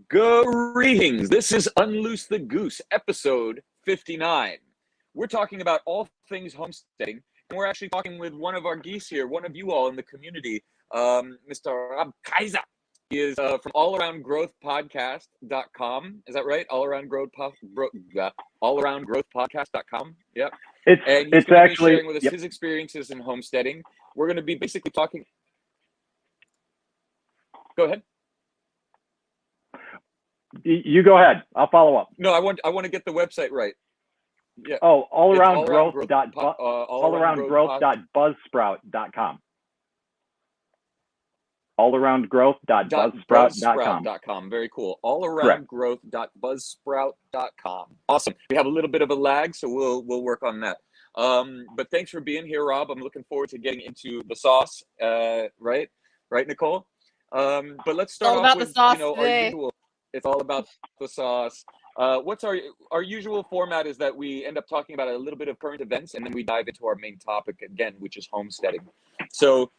Greetings. This is Unloose the Goose, episode 59. We're talking about all things homesteading, and we're actually talking with one of our geese here, one of you all in the community, Mr. Rob Kaiser. He is from allaroundgrowthpodcast.com. Is that right? Allaroundgrowthpodcast.com. Yep. And he's going to be sharing with us his experiences in homesteading. We're going to be basically talking. Go ahead. You go ahead. I'll follow up. No, I want to get the website right. Yeah. Oh, allaroundgrowth.buzzsprout.com. allaroundgrowth.buzzsprout.com. Very cool. allaroundgrowth.buzzsprout.com. Awesome. We have a little bit of a lag, so we'll work on that. But thanks for being here, Rob. I'm looking forward to getting into the sauce. Right, Nicole? But let's start off with our usual. It's all about the sauce. What's our usual format is that we end up talking about a little bit of current events, and then we dive into our main topic again, which is homesteading. So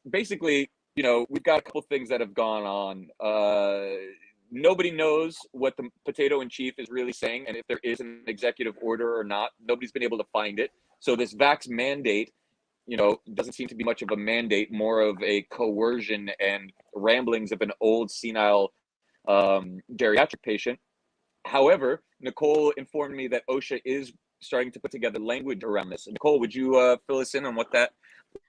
basically, we've got a couple things that have gone on. Nobody knows what the potato in chief is really saying, and if there is an executive order or not. Nobody's been able to find it. So this vax mandate, doesn't seem to be much of a mandate, more of a coercion and ramblings of an old senile geriatric patient. However, Nicole informed me that OSHA is starting to put together language around this. Nicole, would you fill us in on what that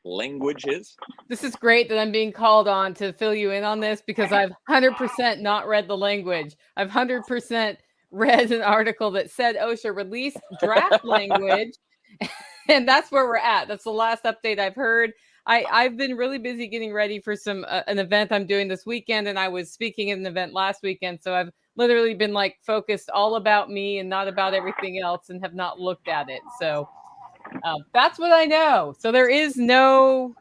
language is? This is great that I'm being called on to fill you in on this, because I've 100% not read the language. I've 100% read an article that said OSHA released draft language, and that's where we're at. That's the last update I've heard. I've been really busy getting ready for an event I'm doing this weekend, and I was speaking at an event last weekend, so I've literally been focused all about me and not about everything else, and have not looked at it. So that's what I know. So there is no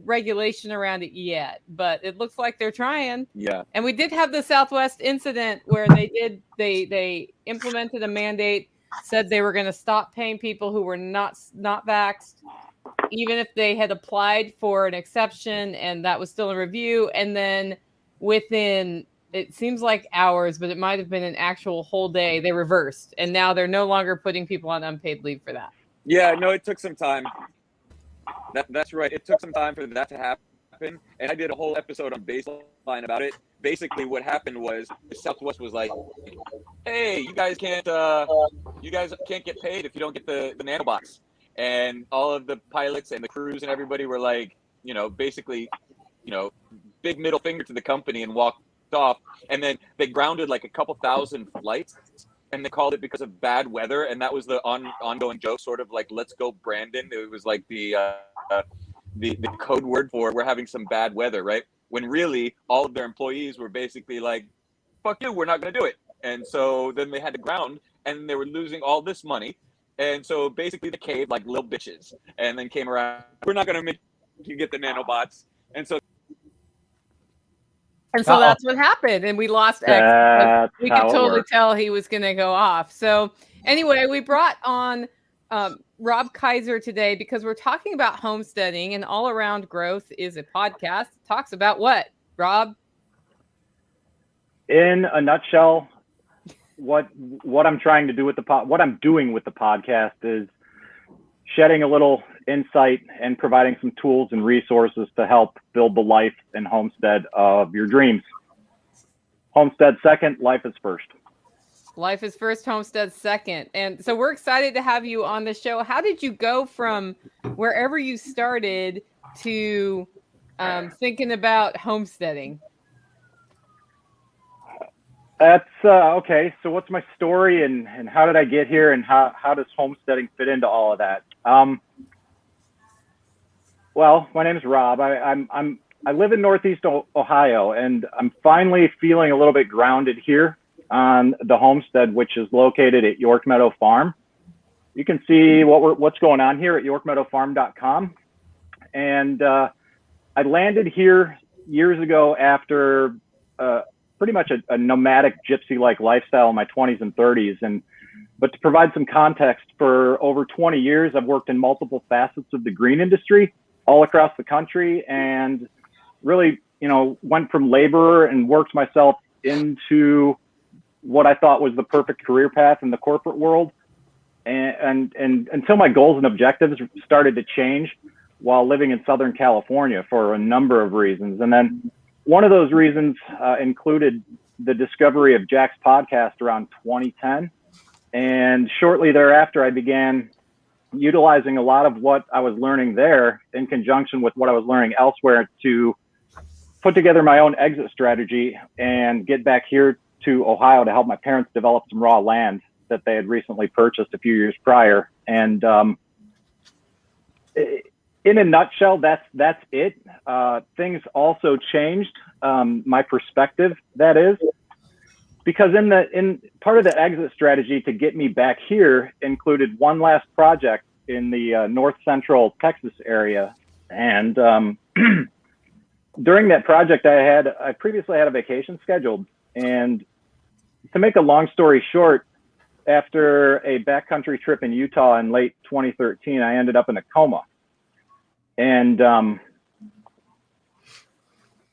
regulation around it yet, but it looks like they're trying. Yeah. And we did have the Southwest incident where they implemented a mandate, said they were going to stop paying people who were not vaxxed, even if they had applied for an exception, and that was still in review. And then within, it seems like hours, but it might have been an actual whole day, they reversed. And now they're no longer putting people on unpaid leave for that. Yeah, no, it took some time. That's right. It took some time for that to happen. And I did a whole episode on Baseline about it. Basically, what happened was Southwest was like, hey, you guys can't get paid if you don't get the nanobox. And all of the pilots and the crews and everybody were like, basically, big middle finger to the company and walked off. And then they grounded like a couple thousand flights, and they called it because of bad weather. And that was the ongoing joke, sort of like, let's go Brandon. It was like the code word for we're having some bad weather, right? When really all of their employees were basically like, fuck you, we're not going to do it. And so then they had to ground, and they were losing all this money. And so basically they caved like little bitches, and then came around, we're not going to make you get the nanobots. And so that's what happened. And we lost X. We could totally tell he was going to go off. So anyway, we brought on Rob Kaiser today because we're talking about homesteading, and All Around Growth is a podcast. It talks about what, Rob? In a nutshell, what I'm trying to do with what I'm doing with the podcast is shedding a little insight and providing some tools and resources to help build the life and homestead of your dreams. Homestead second, life is first. Life is first, homestead second. And so we're excited to have you on the show. How did you go from wherever you started to thinking about homesteading? That's okay. So what's my story, and how did I get here, and how does homesteading fit into all of that? Well, my name is Rob. I live in Northeast Ohio, and I'm finally feeling a little bit grounded here on the homestead, which is located at York Meadow Farm. You can see what's going on here at yorkmeadowfarm.com. And I landed here years ago after pretty much a nomadic gypsy-like lifestyle in my 20s and 30s. But to provide some context, for over 20 years, I've worked in multiple facets of the green industry all across the country, and really, went from laborer and worked myself into what I thought was the perfect career path in the corporate world. And until my goals and objectives started to change while living in Southern California for a number of reasons. And then one of those reasons included the discovery of Jack's podcast around 2010. And shortly thereafter, I began utilizing a lot of what I was learning there in conjunction with what I was learning elsewhere to put together my own exit strategy and get back here to Ohio to help my parents develop some raw land that they had recently purchased a few years prior. And in a nutshell, that's it. Things also changed, my perspective, that is, because in part of the exit strategy to get me back here included one last project in the north central Texas area. And during that project, I previously had a vacation scheduled. And to make a long story short, after a backcountry trip in Utah in late 2013, I ended up in a coma. And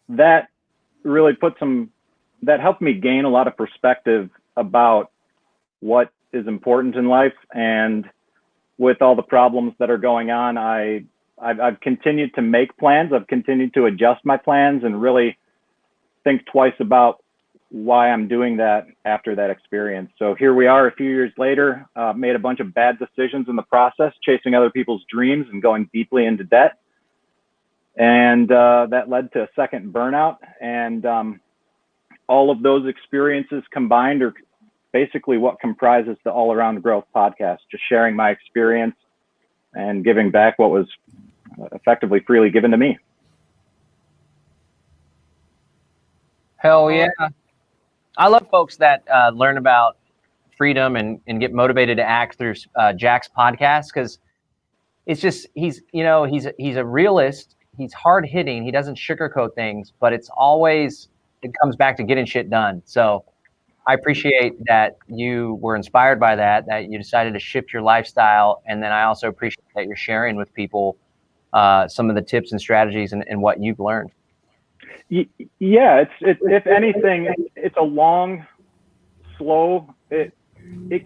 that really that helped me gain a lot of perspective about what is important in life. And with all the problems that are going on, I've continued to make plans. I've continued to adjust my plans and really think twice about why I'm doing that after that experience. So here we are a few years later, made a bunch of bad decisions in the process, chasing other people's dreams and going deeply into debt. And that led to a second burnout. And all of those experiences combined are basically what comprises the All Around Growth podcast, just sharing my experience and giving back what was effectively freely given to me. Hell yeah. I love folks that learn about freedom and get motivated to act through Jack's podcast, because it's just, he's a realist. He's hard hitting. He doesn't sugarcoat things, but it comes back to getting shit done. So I appreciate that you were inspired by that you decided to shift your lifestyle. And then I also appreciate that you're sharing with people some of the tips and strategies and what you've learned. Yeah, it's if anything, it's a long, slow, it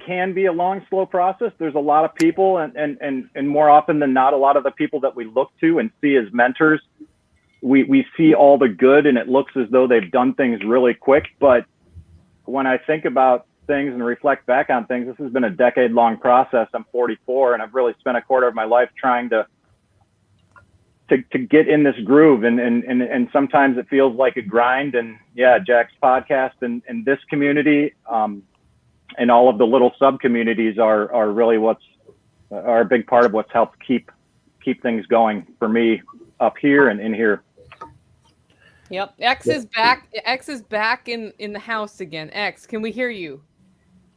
can be a long, slow process. There's a lot of people and more often than not, a lot of the people that we look to and see as mentors, we see all the good and it looks as though they've done things really quick. But when I think about things and reflect back on things, this has been a decade-long process. I'm 44 and I've really spent a quarter of my life trying to get in this groove, and sometimes it feels like a grind. And yeah, Jack's podcast and this community and all of the little sub communities are really are a big part of what's helped keep things going for me up here and in here. Yep. X is back. X is back in the house again. X, can we hear you?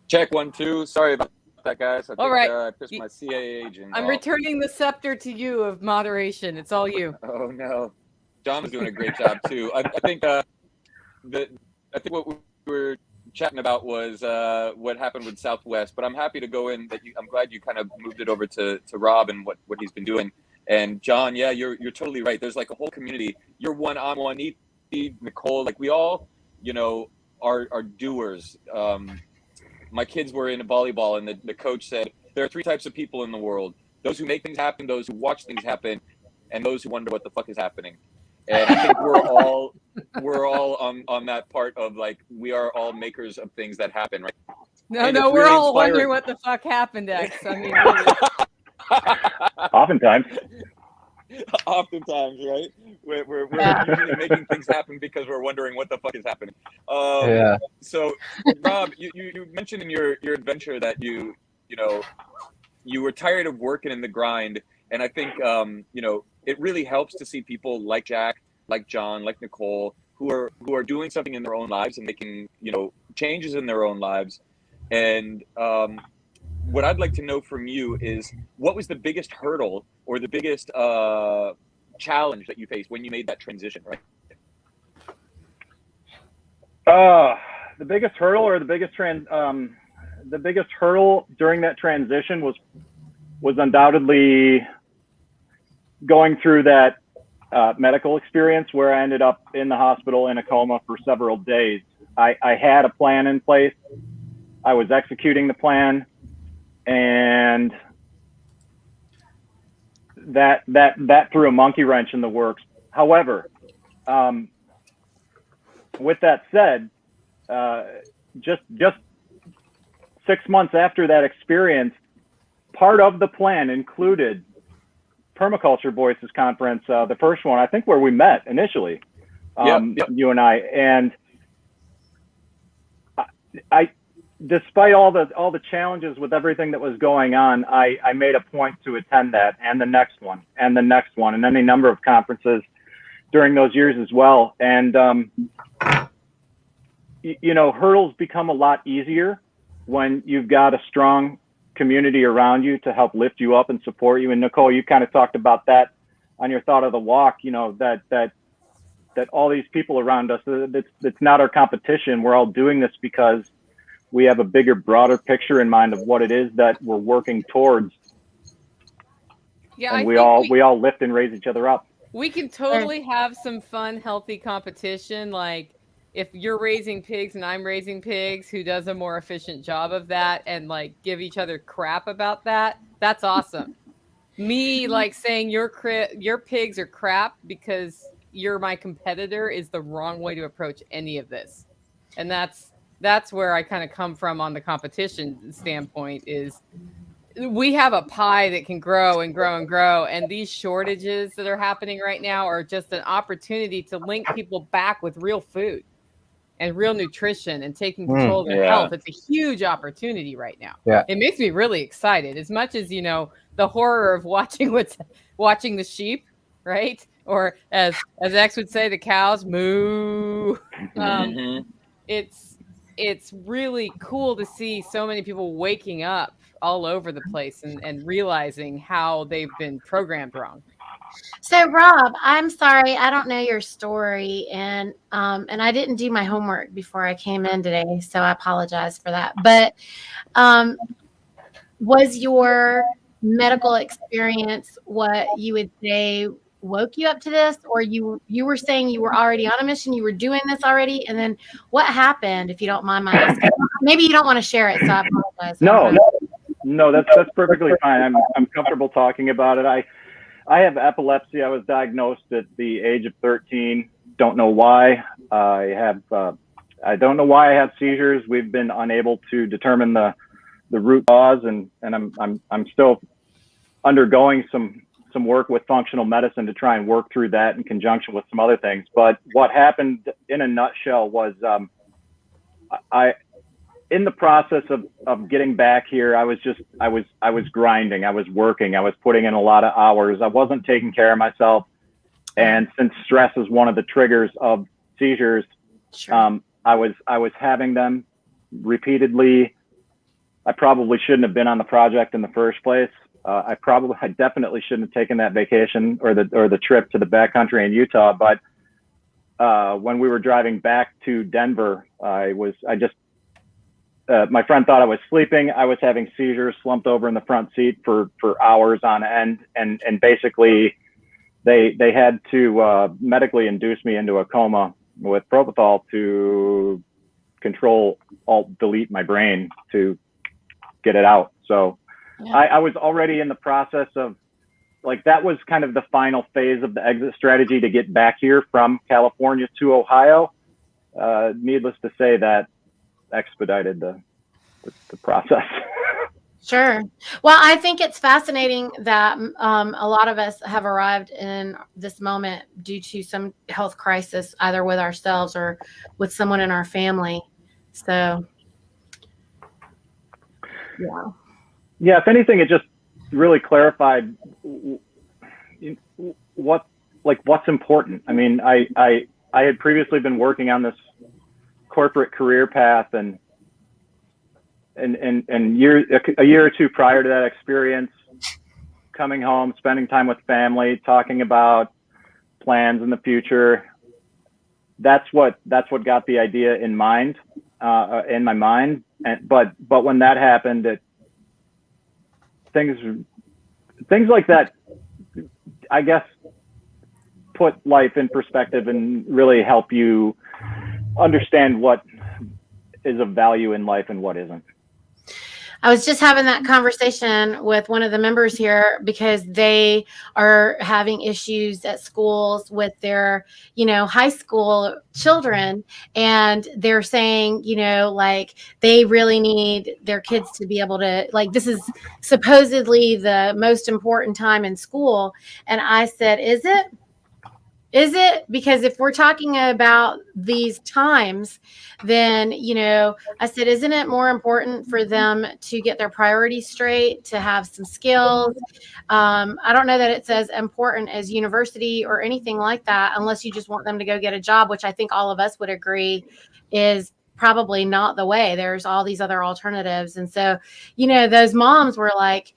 Check 1 2. Sorry about that, guys. I think all right. I pissed my CA agent. I'm returning the scepter to you of moderation. It's all you. Oh no, John was doing a great job too. I think what we were chatting about was what happened with Southwest. But I'm happy to go in. I'm glad you kind of moved it over to Rob and what he's been doing. And John, yeah, you're totally right. There's like a whole community. You're one on one. Nicole, like we all, are doers. My kids were in a volleyball, and the coach said there are 3 types of people in the world: those who make things happen, those who watch things happen, and those who wonder what the fuck is happening. And I think we're all on that part of like we are all makers of things that happen, right? No, we're really all wondering what the fuck happened, X. I mean, really. Oftentimes, right? We're usually making things happen because we're wondering what the fuck is happening. Yeah. So, Rob, you mentioned in your adventure that you were tired of working in the grind, and I think it really helps to see people like Jack, like John, like Nicole, who are doing something in their own lives and making changes in their own lives. And what I'd like to know from you is, what was the biggest hurdle or the biggest challenge that you faced when you made that transition, right? The biggest hurdle or the biggest hurdle during that transition was undoubtedly going through that medical experience where I ended up in the hospital in a coma for several days. I had a plan in place. I was executing the plan, and that threw a monkey wrench in the works. However, with that said, just 6 months after that experience, part of the plan included Permaculture Voices Conference, the first one, I think, where we met initially, you and I. And I despite all the challenges with everything that was going on, I made a point to attend that, and the next one, and the next one, and any number of conferences during those years as well. And hurdles become a lot easier when you've got a strong community around you to help lift you up and support you. And Nicole, you kind of talked about that on your thought of the walk, that all these people around us, it's not our competition. We're all doing this because we have a bigger, broader picture in mind of what it is that we're working towards. Yeah, and we all lift and raise each other up. We can totally have some fun, healthy competition. Like if you're raising pigs and I'm raising pigs, who does a more efficient job of that, and like give each other crap about that, that's awesome. Me like saying your pigs are crap because you're my competitor is the wrong way to approach any of this. And that's where I kind of come from on the competition standpoint. Is we have a pie that can grow and grow and grow, and these shortages that are happening right now are just an opportunity to link people back with real food and real nutrition and taking control of their health. It's a huge opportunity right now. Yeah. It makes me really excited, as much as the horror of watching the sheep, right? Or as X would say, the cows moo. It's really cool to see so many people waking up all over the place and realizing how they've been programmed wrong. So Rob, I'm sorry, I don't know your story, and I didn't do my homework before I came in today, so I apologize for that. But was your medical experience what you would say woke you up to this, or you were saying you were already on a mission, you were doing this already, and then what happened, if you don't mind my asking? Maybe you don't want to share it, so I apologize. No, that's perfectly fine. I'm comfortable talking about it. I have epilepsy. I was diagnosed at the age of 13. Don't know why. I don't know why I have seizures. We've been unable to determine the root cause, and I'm still undergoing some work with functional medicine to try and work through that in conjunction with some other things. But what happened in a nutshell was in the process of getting back here, I was grinding, I was working, I was putting in a lot of hours. I wasn't taking care of myself. And since stress is one of the triggers of seizures, Sure. I was having them repeatedly. I probably shouldn't have been on the project in the first place. I definitely shouldn't have taken that vacation or the trip to the backcountry in Utah. But when we were driving back to Denver, my friend thought I was sleeping. I was having seizures, slumped over in the front seat for hours on end, and basically they had to medically induce me into a coma with propofol to control, alt delete my brain to get it out. So yeah. I was already in the process of, like, that was kind of the final phase of the exit strategy to get back here from California to Ohio. Needless to say, that expedited the process. Sure. Well, I think it's fascinating that a lot of us have arrived in this moment due to some health crisis, either with ourselves or with someone in our family. So, yeah. Yeah, if anything, it just really clarified what's important. I mean, I had previously been working on this corporate career path, and a year or two prior to that experience, coming home, spending time with family, talking about plans in the future. That's what got the idea in my mind. But when that happened, things like that, I guess, put life in perspective and really help you understand what is of value in life and what isn't. I was just having that conversation with one of the members here because they are having issues at schools with their, high school children. And they're saying, like they really need their kids to be able to, like, this is supposedly the most important time in school. And I said, is it? Is it? Because if we're talking about these times, then, I said, isn't it more important for them to get their priorities straight, to have some skills? I don't know that it's as important as university or anything like that, unless you just want them to go get a job, which I think all of us would agree is probably not the way. There's all these other alternatives. And so, those moms were like,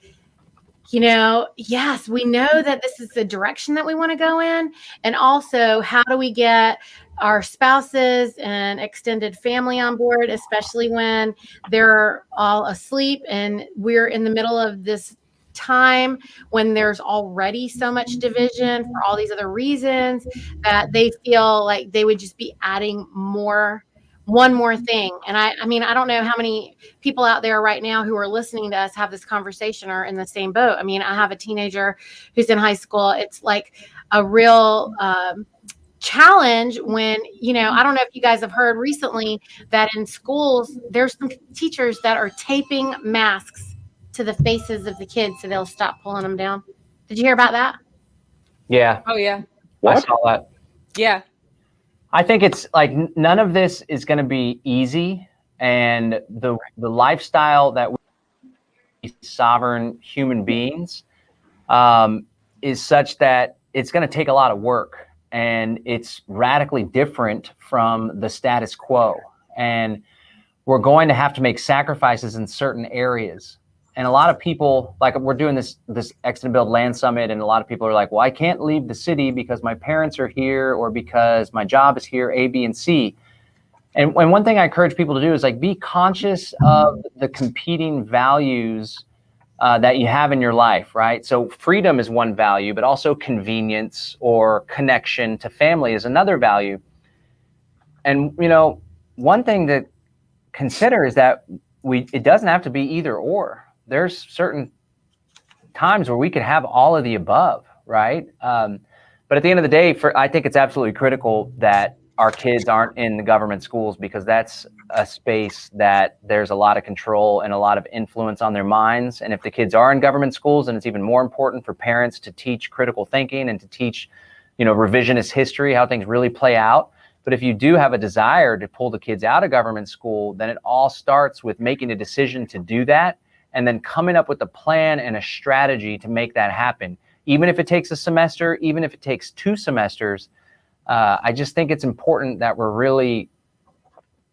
yes, we know that this is the direction that we want to go in. And also, how do we get our spouses and extended family on board, especially when they're all asleep and we're in the middle of this time when there's already so much division for all these other reasons that they feel like they would just be adding one more thing. And I mean, I don't know how many people out there right now who are listening to us have this conversation are in the same boat. I mean, I have a teenager who's in high school. It's like a real challenge when, I don't know if you guys have heard recently that in schools, there's some teachers that are taping masks to the faces of the kids so they'll stop pulling them down. Did you hear about that? Yeah. Oh, yeah. What? I saw that. Yeah. I think it's like none of this is going to be easy, and the lifestyle that we sovereign human beings is such that it's going to take a lot of work, and it's radically different from the status quo, and we're going to have to make sacrifices in certain areas. And a lot of people, like we're doing this Exit and Build Land Summit, and a lot of people are like, well, I can't leave the city because my parents are here or because my job is here, A, B, and C. And one thing I encourage people to do is like be conscious of the competing values that you have in your life, right? So freedom is one value, but also convenience or connection to family is another value. And, one thing to consider is that it doesn't have to be either or. There's certain times where we could have all of the above, right? But at the end of the day, I think it's absolutely critical that our kids aren't in the government schools, because that's a space that there's a lot of control and a lot of influence on their minds. And if the kids are in government schools, then it's even more important for parents to teach critical thinking and to teach, revisionist history, how things really play out. But if you do have a desire to pull the kids out of government school, then it all starts with making a decision to do that, and then coming up with a plan and a strategy to make that happen. Even if it takes a semester, even if it takes 2 semesters, I just think it's important that we're really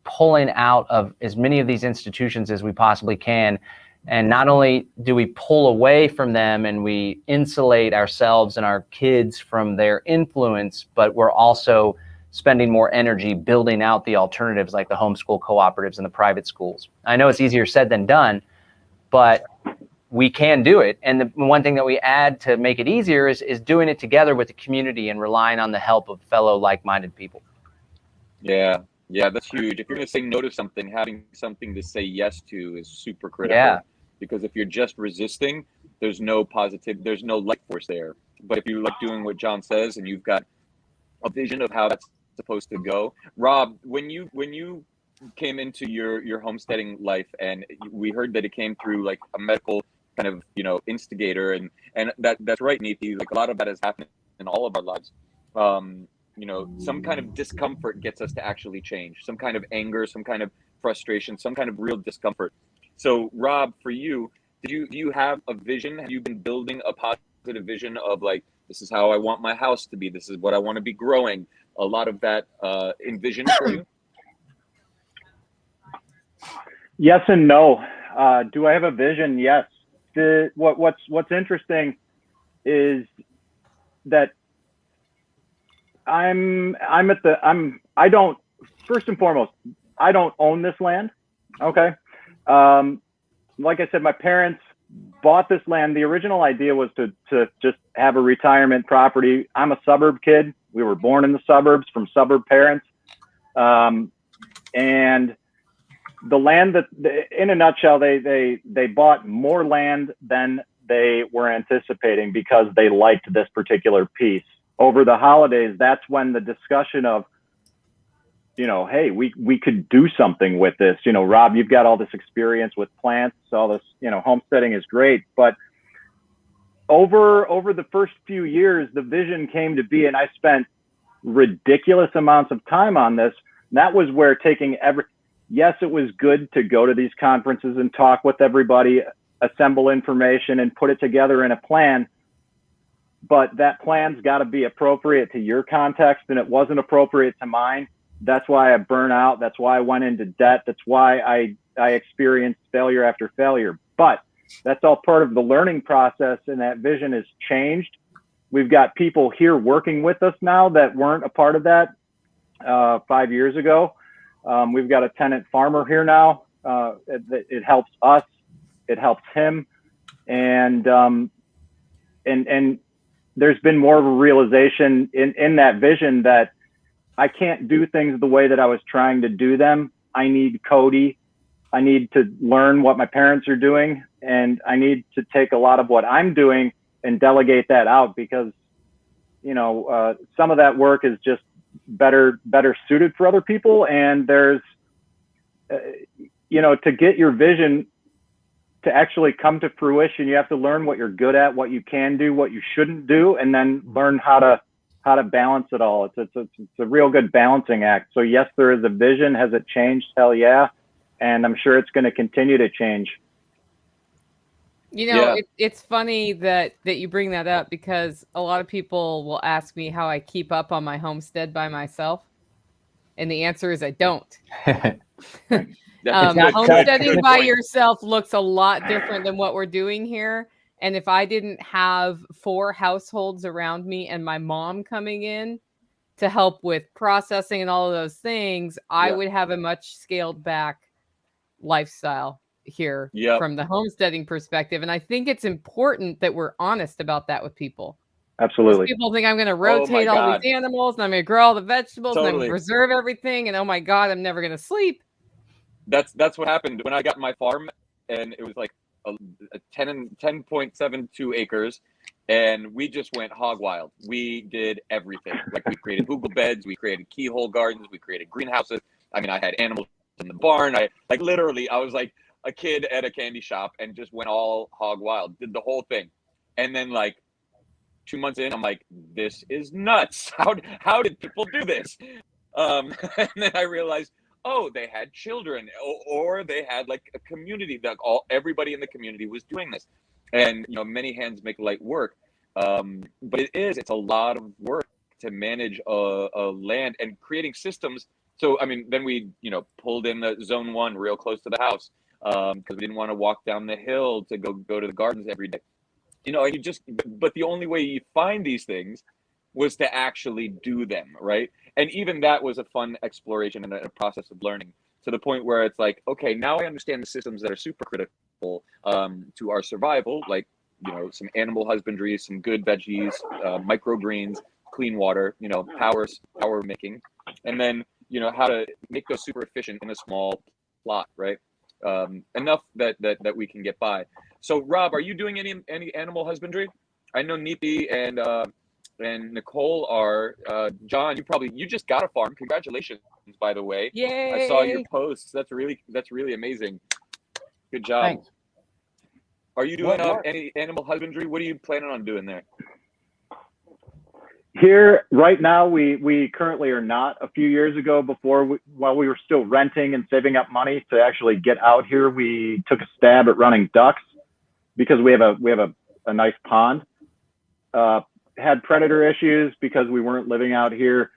pulling out of as many of these institutions as we possibly can. And not only do we pull away from them and we insulate ourselves and our kids from their influence, but we're also spending more energy building out the alternatives like the homeschool cooperatives and the private schools. I know it's easier said than done, but we can do it. And the one thing that we add to make it easier is doing it together with the community and relying on the help of fellow like-minded people. Yeah, that's huge. If you're going to say no to something, having something to say yes to is super critical. Yeah. Because if you're just resisting, there's no life force there. But if you like doing what John says and you've got a vision of how that's supposed to go. Rob, when you came into your homesteading life, and we heard that it came through like a medical kind of instigator, and that's right, Neethi. Like a lot of that has happened in all of our lives. Some kind of discomfort gets us to actually change. Some kind of anger, some kind of frustration, some kind of real discomfort. So, Rob, for you, do you have a vision? Have you been building a positive vision of like, this is how I want my house to be. This is what I want to be growing. A lot of that envision for you. Yes and no. Do I have a vision? Yes. What's interesting is that first and foremost, I don't own this land. Okay. Like I said, my parents bought this land. The original idea was to just have a retirement property. I'm a suburb kid. We were born in the suburbs from suburb parents. And the land that, in a nutshell, they bought more land than they were anticipating because they liked this particular piece. Over the holidays, that's when the discussion of, hey, we could do something with this. Rob, you've got all this experience with plants, all this, homesteading is great. But over the first few years, the vision came to be, and I spent ridiculous amounts of time on this. And that was where yes, it was good to go to these conferences and talk with everybody, assemble information and put it together in a plan. But that plan's got to be appropriate to your context, and it wasn't appropriate to mine. That's why I burn out. That's why I went into debt. That's why I experienced failure after failure. But that's all part of the learning process, and that vision has changed. We've got people here working with us now that weren't a part of that 5 years ago. We've got a tenant farmer here now. It helps us. It helps him. And there's been more of a realization in that vision that I can't do things the way that I was trying to do them. I need Cody. I need to learn what my parents are doing, and I need to take a lot of what I'm doing and delegate that out, because some of that work is just better suited for other people. And there's to get your vision to actually come to fruition, you have to learn what you're good at, what you can do, what you shouldn't do, and then learn how to balance it all. It's a real good balancing act. So yes, there is a vision. Has it changed? Hell yeah. And I'm sure it's going to continue to change. It's funny that you bring that up, because a lot of people will ask me how I keep up on my homestead by myself. And the answer is I don't. Homesteading by yourself looks a lot different than what we're doing here. And if I didn't have 4 households around me and my mom coming in to help with processing and all of those things, I would have a much scaled back lifestyle here from the homesteading perspective. And I think it's important that we're honest about that with people. Absolutely. People think I'm going to rotate all these animals, and I'm going to grow all the vegetables, and I'm going to preserve everything, and oh my God, I'm never going to sleep. That's what happened when I got my farm, and it was like a 10.72 acres, and we just went hog wild. We did everything. Like, we created hugel beds, we created keyhole gardens, we created greenhouses. I mean, I had animals in the barn. I was like a kid at a candy shop and just went all hog wild, did the whole thing. And then, like, 2 months in, I'm like, this is nuts. How did people do this? And then I realized, they had children, or they had like a community that everybody in the community was doing this. And many hands make light work. But it's a lot of work to manage a land and creating systems. So I mean, then we pulled in the zone 1 real close to the house, because we didn't want to walk down the hill to go to the gardens every day. But the only way you find these things was to actually do them, right? And even that was a fun exploration and a process of learning, to the point where it's like, okay, now I understand the systems that are super critical to our survival, like some animal husbandry, some good veggies, microgreens, clean water, power making, and then how to make those super efficient in a small plot, right? Enough that we can get by. So Rob, are you doing any animal husbandry? I know Neethi and Nicole are. John, you just got a farm. Congratulations, by the way. Yay! I saw your posts. That's really amazing. Good job. Thanks. Are you doing any animal husbandry? What are you planning on doing there? Here right now, we currently are not. A few years ago, while we were still renting and saving up money to actually get out here, we took a stab at running ducks, because we have a nice pond. Had predator issues because we weren't living out here.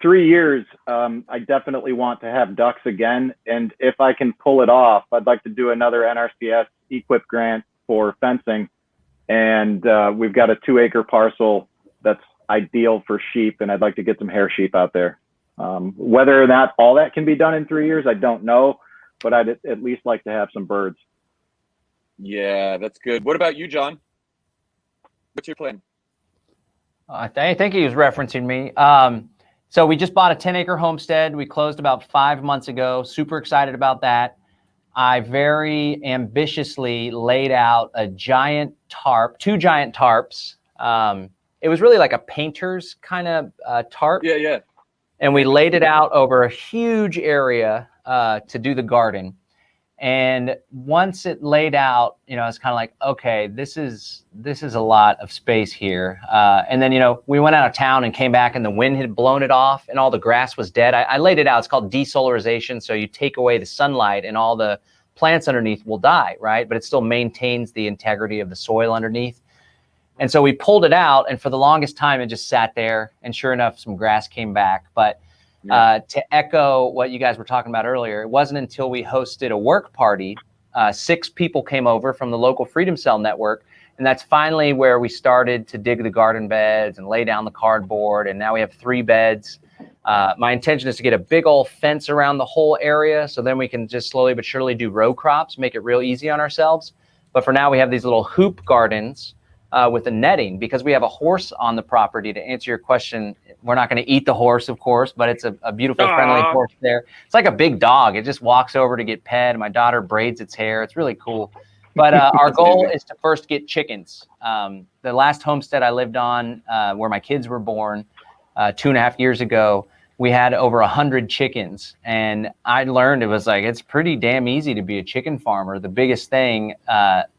3 years, I definitely want to have ducks again. And if I can pull it off, I'd like to do another NRCS EQIP grant for fencing. And we've got a 2-acre parcel that's ideal for sheep, and I'd like to get some hair sheep out there. Whether or not all that can be done in 3 years, I don't know, but I'd at least like to have some birds. Yeah, that's good. What about you, John? What's your plan? I think he was referencing me. So we just bought a 10-acre homestead. We closed about 5 months ago. Super excited about that. I very ambitiously laid out a giant tarp, 2 giant tarps. It was really like a painter's kind of tarp. Yeah. And we laid it out over a huge area to do the garden. And once it laid out, it's kind of like, okay, this is a lot of space here. And then, we went out of town and came back and the wind had blown it off and all the grass was dead. I laid it out. It's called desolarization. So you take away the sunlight and all the plants underneath will die, right? But it still maintains the integrity of the soil underneath. And so we pulled it out, and for the longest time, it just sat there. And sure enough, some grass came back. But to echo what you guys were talking about earlier, it wasn't until we hosted a work party, 6 people came over from the local Freedom Cell network, and that's finally where we started to dig the garden beds and lay down the cardboard, and now we have 3 beds. My intention is to get a big old fence around the whole area, so then we can just slowly but surely do row crops, make it real easy on ourselves. But for now, we have these little hoop gardens with the netting, because we have a horse on the property. To answer your question, we're not going to eat the horse, of course, but it's a beautiful, friendly horse there. It's like a big dog. It just walks over to get pet. My daughter braids its hair. It's really cool. But our goal is to first get chickens. The last homestead I lived on, where my kids were born 2.5 years ago, we had over 100 chickens. And I learned it's pretty damn easy to be a chicken farmer. The biggest thing,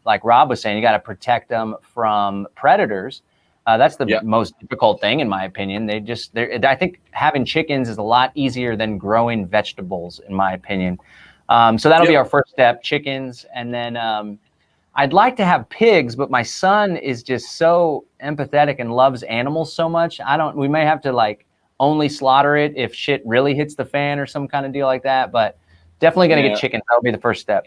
like Rob was saying, you got to protect them from predators. That's the most difficult thing, in my opinion. I think having chickens is a lot easier than growing vegetables, in my opinion. So that'll be our first step, chickens. And then I'd like to have pigs, but my son is just so empathetic and loves animals so much. We may have to only slaughter it if shit really hits the fan or some kind of deal like that. But definitely going to get chickens. That'll be the first step.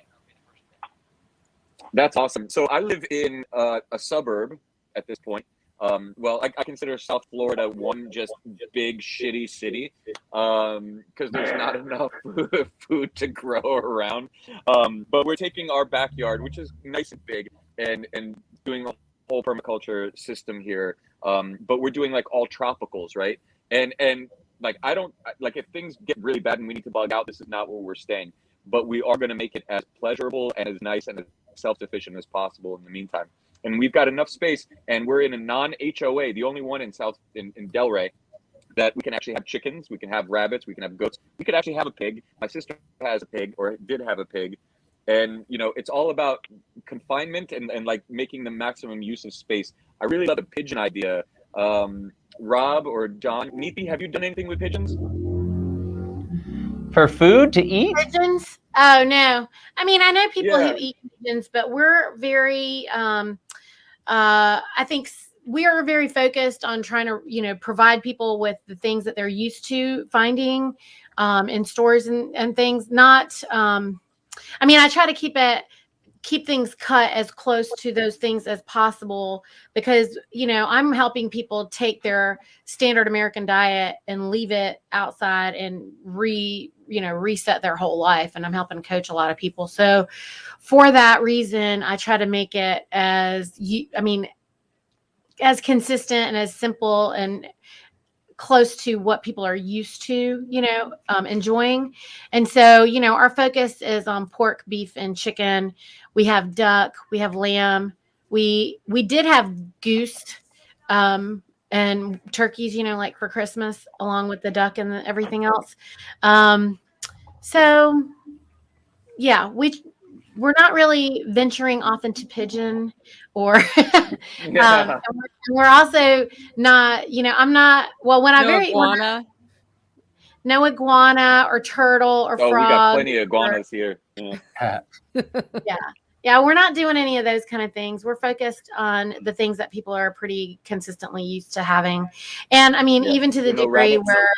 That's awesome. So I live in a suburb at this point. I consider South Florida one just big shitty city because there's not enough food to grow around. But we're taking our backyard, which is nice and big, and doing a whole permaculture system here. But we're doing all tropicals, right? And I don't if things get really bad and we need to bug out, this is not where we're staying. But we are going to make it as pleasurable and as nice and as self-sufficient as possible in the meantime. And we've got enough space, and we're in a non-HOA, the only one in Delray, that we can actually have chickens, we can have rabbits, we can have goats, we could actually have a pig. My sister has a pig, or did have a pig. And, it's all about confinement and making the maximum use of space. I really love the pigeon idea. Rob or John, Neethi, have you done anything with pigeons? For food to eat? Pigeons? Oh, no. I mean, I know people who eat pigeons, but we're very, I think we are very focused on trying to, provide people with the things that they're used to finding in stores and things. Not, I try to keep things cut as close to those things as possible because, I'm helping people take their standard American diet and leave it outside and reset their whole life. And I'm helping coach a lot of people. So for that reason, I try to make it as consistent and as simple and close to what people are used to, enjoying. And so, our focus is on pork, beef, and chicken. We have duck, we have lamb. We did have goose and turkeys, for Christmas, along with the duck and everything else. So yeah, we're not really venturing off into pigeon or and we're also not, I'm not, no iguana or turtle or frog. We got plenty of iguanas here. Yeah, we're not doing any of those kind of things. We're focused on the things that people are pretty consistently used to having. And even to the degree where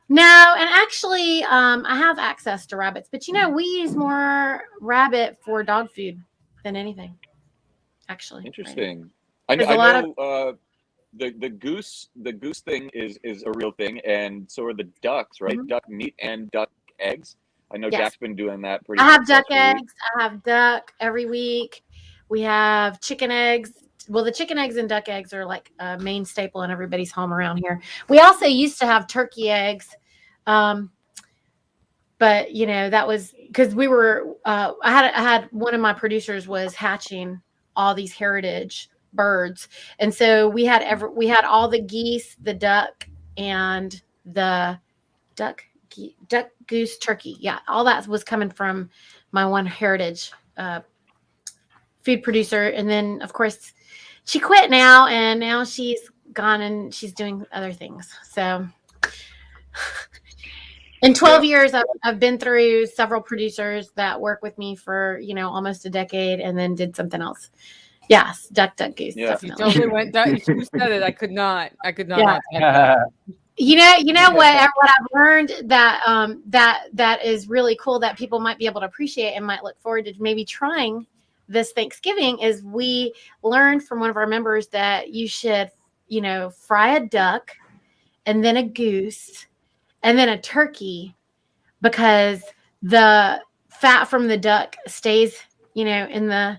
no, and actually, I have access to rabbits, but we use more rabbit for dog food than anything. Actually, interesting. Right? I know the goose thing is a real thing, and so are the ducks, right? Mm-hmm. Duck meat and duck eggs. I know Jack's been doing that pretty. I have duck eggs. I have duck every week. We have chicken eggs well, the chicken eggs and duck eggs are like a main staple in everybody's home around here. We also used to have turkey eggs. But that was because we were, I had one of my producers was hatching all these heritage birds. And so we had all the geese, the duck, and the duck, goose, turkey. Yeah. All that was coming from my one heritage, food producer. And then of course she quit now, and now she's gone and she's doing other things. So in 12 years, I've been through several producers that work with me for, almost a decade, and then did something else. Yes, duck, goose. Yeah. You totally went duck. You said it. I could not. Yeah. What I've learned that is really cool that people might be able to appreciate and might look forward to maybe trying this Thanksgiving is we learned from one of our members that you should, fry a duck and then a goose and then a turkey, because the fat from the duck stays, in the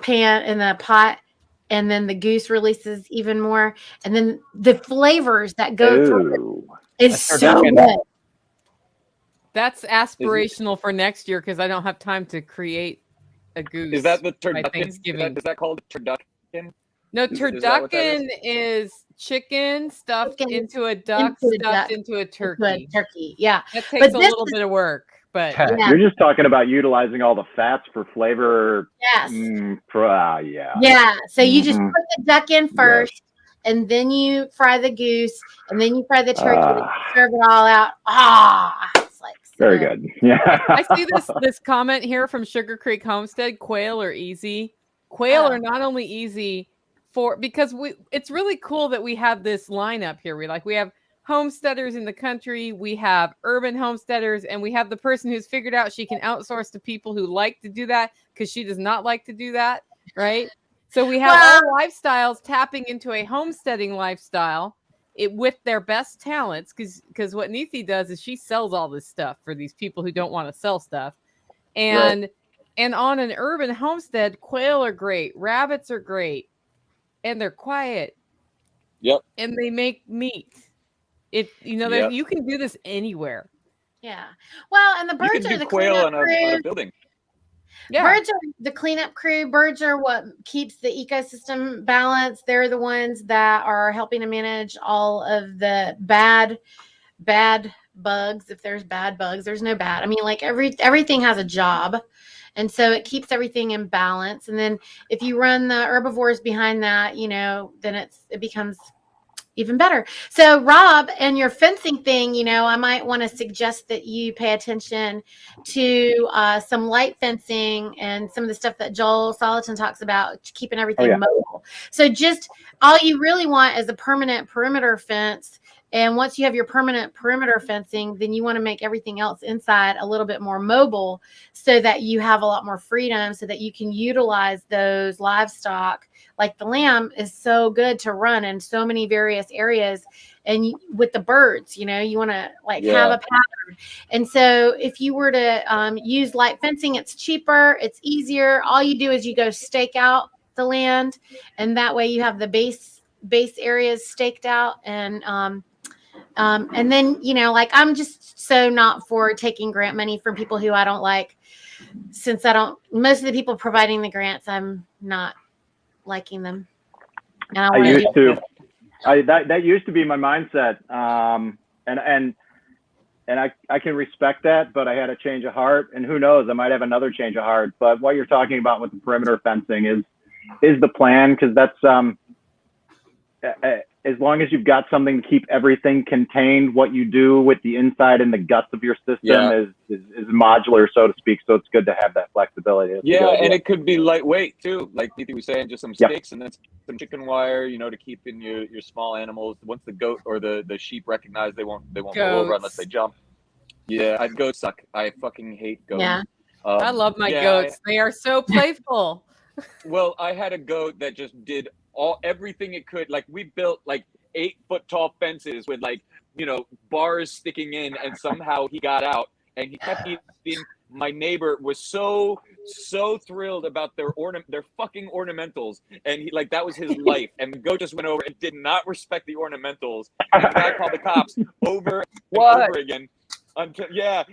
pan, in the pot, and then the goose releases even more. And then the flavors that go through it is so good. That's aspirational for next year because I don't have time to create a goose. Is that the turducken? Thanksgiving? Is that called turducken? No, turducken is chicken stuffed into a duck, stuffed into a turkey. Yeah. That takes a little bit of work, but you're just talking about utilizing all the fats for flavor. Yes. Yeah. Yeah. So you just put the duck in first, and then you fry the goose, and then you fry the turkey, and serve it all out. It's like very good. Yeah. I see this comment here from Sugar Creek Homestead. Quail are easy. Quail are not only easy because it's really cool that we have this lineup here. We have homesteaders in the country, we have urban homesteaders, and we have the person who's figured out she can outsource to people who like to do that because she does not like to do that, right? So we have all lifestyles tapping into a homesteading lifestyle with their best talents, because what Neethi does is she sells all this stuff for these people who don't want to sell stuff. And on an urban homestead, quail are great, rabbits are great, and they're quiet. Yep. And they make meat. You can do this anywhere. Yeah. Well, and the birds you can are do the quail cleanup on a building. Yeah. Birds are the cleanup crew. Birds are what keeps the ecosystem balanced. They're the ones that are helping to manage all of the bad bugs. If there's bad bugs, there's no bad. I mean, like everything has a job. And so it keeps everything in balance. And then if you run the herbivores behind that, then it becomes even better. So Rob, and your fencing thing, I might want to suggest that you pay attention to some light fencing and some of the stuff that Joel Soliton talks about, keeping everything mobile. So just all you really want is a permanent perimeter fence. And once you have your permanent perimeter fencing, then you want to make everything else inside a little bit more mobile so that you have a lot more freedom, so that you can utilize those livestock. Like the lamb is so good to run in so many various areas. And with the birds, you want to have a pattern. And so if you were to use light fencing, it's cheaper, it's easier. All you do is you go stake out the land, and that way you have the base areas staked out. And then, I'm just so not for taking grant money from people who I don't like, since most of the people providing the grants, I'm not liking them. And I used to. That used to be my mindset. And I can respect that, but I had a change of heart, and who knows, I might have another change of heart. But what you're talking about with the perimeter fencing is the plan, because that's as long as you've got something to keep everything contained, what you do with the inside and the guts of your system is modular, so to speak. So it's good to have that flexibility. And it could be lightweight too, like Neethi was saying, just some sticks and then some chicken wire, to keep in your small animals. Once the goat or the sheep recognize, they won't go over unless they jump. Yeah, goats suck. I fucking hate goats. Yeah. I love my goats. They are so playful. Well, I had a goat that just did everything it could. Like, we built 8-foot tall fences with bars sticking in, and somehow he got out and he kept eating. My neighbor was so thrilled about their fucking ornamentals, and he like that was his life. And the goat just went over and did not respect the ornamentals. And the guy called the cops over and over again. Until,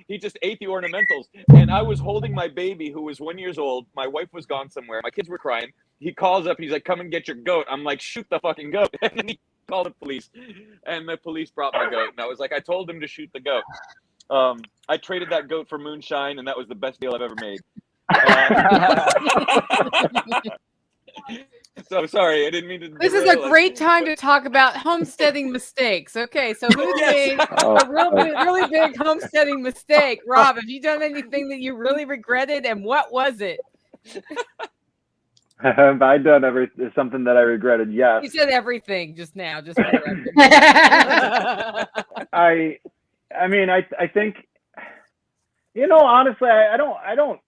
he just ate the ornamentals. And I was holding my baby who was 1 year old. My wife was gone somewhere. My kids were crying. He calls up. He's like, "Come and get your goat." I'm like, "Shoot the fucking goat." And then he called the police. And the police brought my goat. And I was like, I told him to shoot the goat. I traded that goat for moonshine, and that was the best deal I've ever made. So sorry, I didn't mean to. This is a great time to talk about homesteading mistakes. Okay, so who's made a really big homesteading mistake? Rob, have you done anything that you really regretted, and what was it? Have I done something that I regretted? Yes. You said everything just now. Just for the record. I mean, I think, you know, honestly, I don't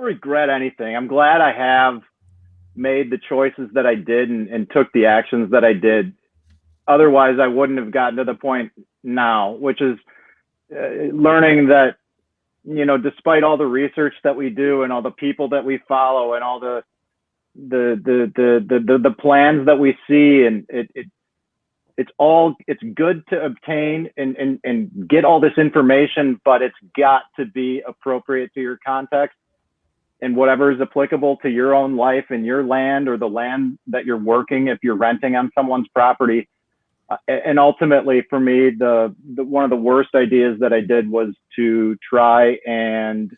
regret anything. I'm glad I have made the choices that I did and took the actions that I did. Otherwise, I wouldn't have gotten to the point now, which is learning that, you know, despite all the research that we do and all the people that we follow and all the plans that we see, and it's good to obtain and get all this information, but it's got to be appropriate to your context and whatever is applicable to your own life and your land or the land that you're working if you're renting on someone's property. And ultimately, for me, the one of the worst ideas that I did was to try and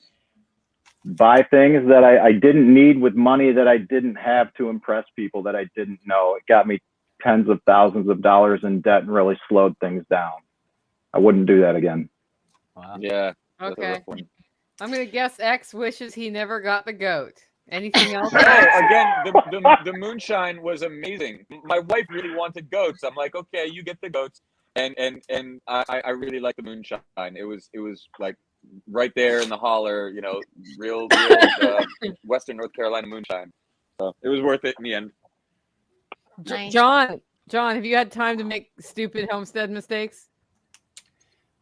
buy things that I didn't need with money that I didn't have to impress people that I didn't know. It got me tens of thousands of dollars in debt and really slowed things down. I wouldn't do that again. Wow. Yeah. Okay. I'm going to guess X wishes he never got the goat. Anything else? Oh, again, the moonshine was amazing. My wife really wanted goats. I'm like, okay, you get the goats. And I really like the moonshine. It was like right there in the holler, you know, real Western North Carolina moonshine. So it was worth it in the end. Nice. John, have you had time to make stupid homestead mistakes?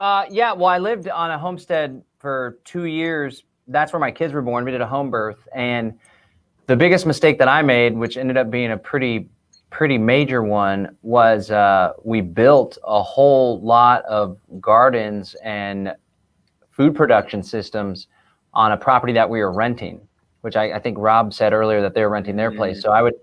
Yeah, well, I lived on a homestead for 2 years. That's where my kids were born. We did a home birth. And the biggest mistake that I made, which ended up being a pretty major one, was we built a whole lot of gardens and food production systems on a property that we were renting, which I think Rob said earlier that they were renting their place. So I would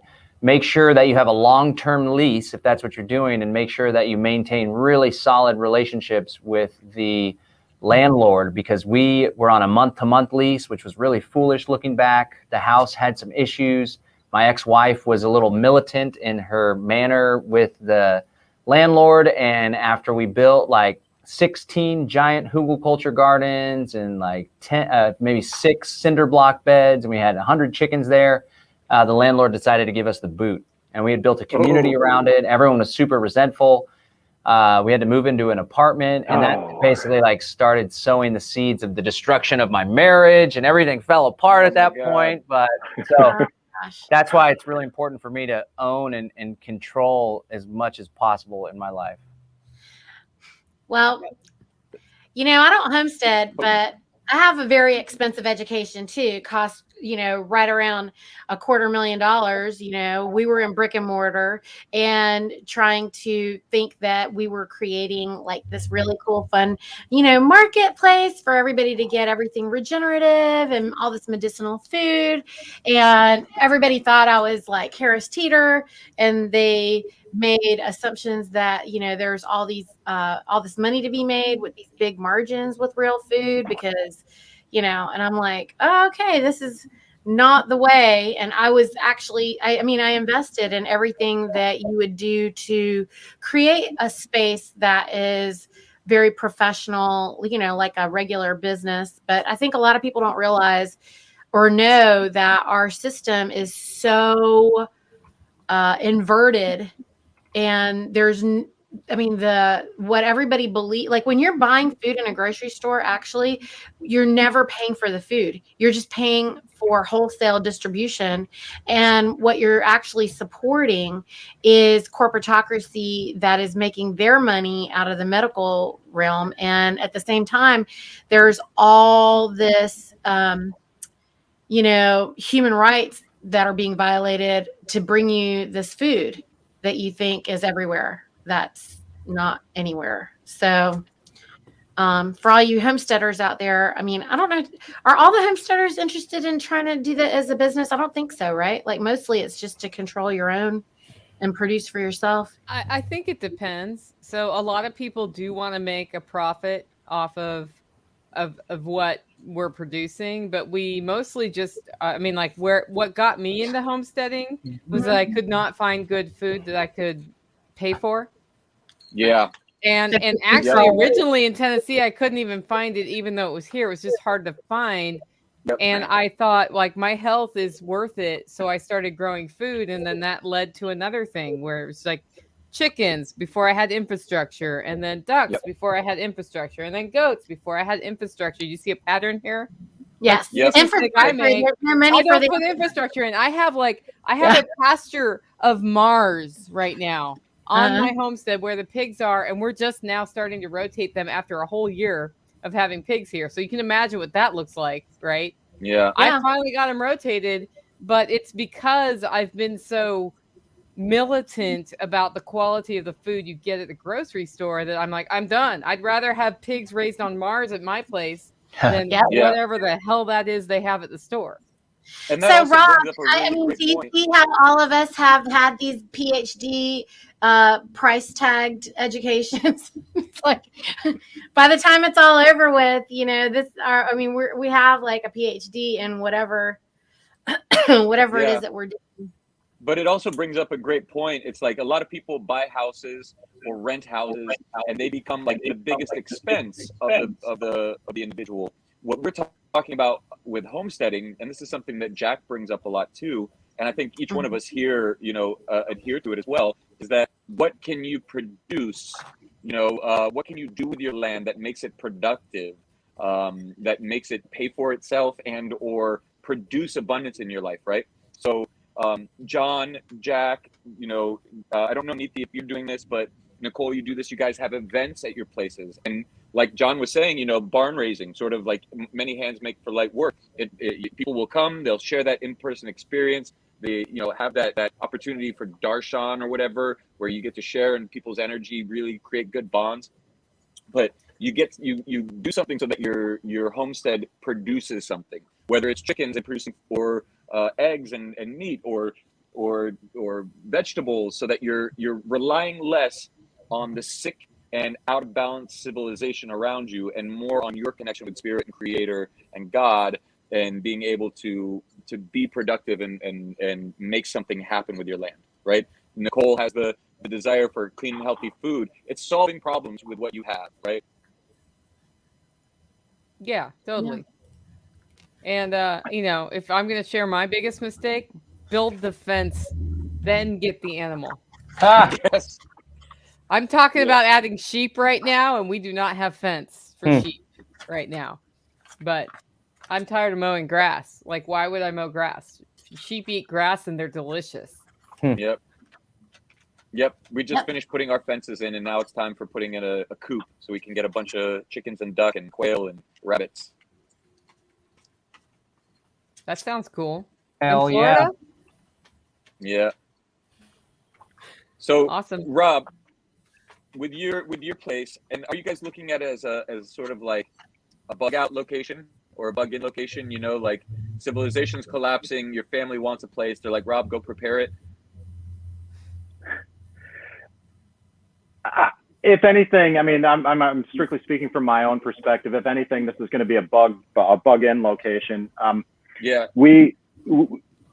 make sure that you have a long-term lease if that's what you're doing, and make sure that you maintain really solid relationships with the landlord, because we were on a month-to-month lease, which was really foolish looking back. The house had some issues. My ex-wife was a little militant in her manner with the landlord, and after we built like 16 giant hugelkultur gardens and like 10, maybe 6 cinder block beds, and we had 100 chickens there, the landlord decided to give us the boot. And we had built a community around it. Everyone was super resentful. We had to move into an apartment, and that basically like started sowing the seeds of the destruction of my marriage, and everything fell apart at that point. But so that's why it's really important for me to own and control as much as possible in my life. Well, you know, I don't homestead, but I have a very expensive education too. It costs, you know, right around $250,000. You know, we were in brick and mortar and trying to think that we were creating like this really cool, fun, you know, marketplace for everybody to get everything regenerative and all this medicinal food. And everybody thought I was like Harris Teeter, and they made assumptions that, you know, there's all this money to be made with these big margins with real food, because, you know, and I'm like, oh, okay, this is not the way. And I was actually, I mean, I invested in everything that you would do to create a space that is very professional, you know, like a regular business. But I think a lot of people don't realize or know that our system is so inverted, and there's what everybody believe, like when you're buying food in a grocery store, actually, you're never paying for the food. You're just paying for wholesale distribution. And what you're actually supporting is corporatocracy that is making their money out of the medical realm. And at the same time, there's all this, human rights that are being violated to bring you this food that you think is everywhere. That's not anywhere. So for all you homesteaders out there, I mean, I don't know, are all the homesteaders interested in trying to do that as a business? I don't think so, right? Like mostly it's just to control your own and produce for yourself. I think it depends. So a lot of people do want to make a profit off of what we're producing, but we mostly just, what got me into homesteading was that I could not find good food that I could pay for. Yeah. And actually originally in Tennessee, I couldn't even find it, even though it was here. It was just hard to find. Yep. And I thought, like, my health is worth it. So I started growing food. And then that led to another thing where it was like chickens before I had infrastructure, and then ducks before I had infrastructure, and then goats before I had infrastructure. You see a pattern here? Yes. Yes. I don't put infrastructure in. I have a pasture of Mars right now on my homestead where the pigs are, and we're just now starting to rotate them after a whole year of having pigs here. So you can imagine what that looks like, right? Yeah. I finally got them rotated, but it's because I've been so militant about the quality of the food you get at the grocery store that I'm like, I'm done. I'd rather have pigs raised on Mars at my place than whatever the hell that is they have at the store. And so, Rob, do you see how all of us have had these PhD price tagged educations? It's like by the time it's all over with, we have like a PhD in whatever it is that we're doing. But it also brings up a great point. It's like a lot of people buy houses or rent houses, and they become like the biggest expense of the individual. What we're talking about with homesteading, and this is something that Jack brings up a lot too, and I think each one of us here, adhere to it as well, is that what can you produce? What can you do with your land that makes it productive, that makes it pay for itself and or produce abundance in your life, right? So John, Jack, I don't know, Neethi, if you're doing this, but Nicole, you do this. You guys have events at your places, and like John was saying, barn raising, sort of like many hands make for light work. People will come, they'll share that in-person experience. They, have that opportunity for darshan or whatever, where you get to share and people's energy really create good bonds. But you do something so that your homestead produces something, whether it's chickens and producing or eggs and meat or vegetables, so that you're relying less on the sick and out of balance civilization around you and more on your connection with spirit and creator and God, and being able to be productive and make something happen with your land, right? Nicole has the desire for clean and healthy food. It's solving problems with what you have, right? Yeah, totally. And, if I'm going to share my biggest mistake, build the fence, then get the animal. Yes. I'm talking about adding sheep right now, and we do not have fence for sheep right now. But I'm tired of mowing grass. Like, why would I mow grass? Sheep eat grass, and they're delicious. Yep. We just finished putting our fences in, and now it's time for putting in a coop so we can get a bunch of chickens and duck and quail and rabbits. That sounds cool. Hell yeah. Yeah. So awesome, Rob, with your place, and are you guys looking at it as sort of like a bug out location or a bug in location? Like civilization's collapsing, your family wants a place. They're like, Rob, go prepare it. If anything, I mean, I'm strictly speaking from my own perspective. If anything, this is going to be a bug in location.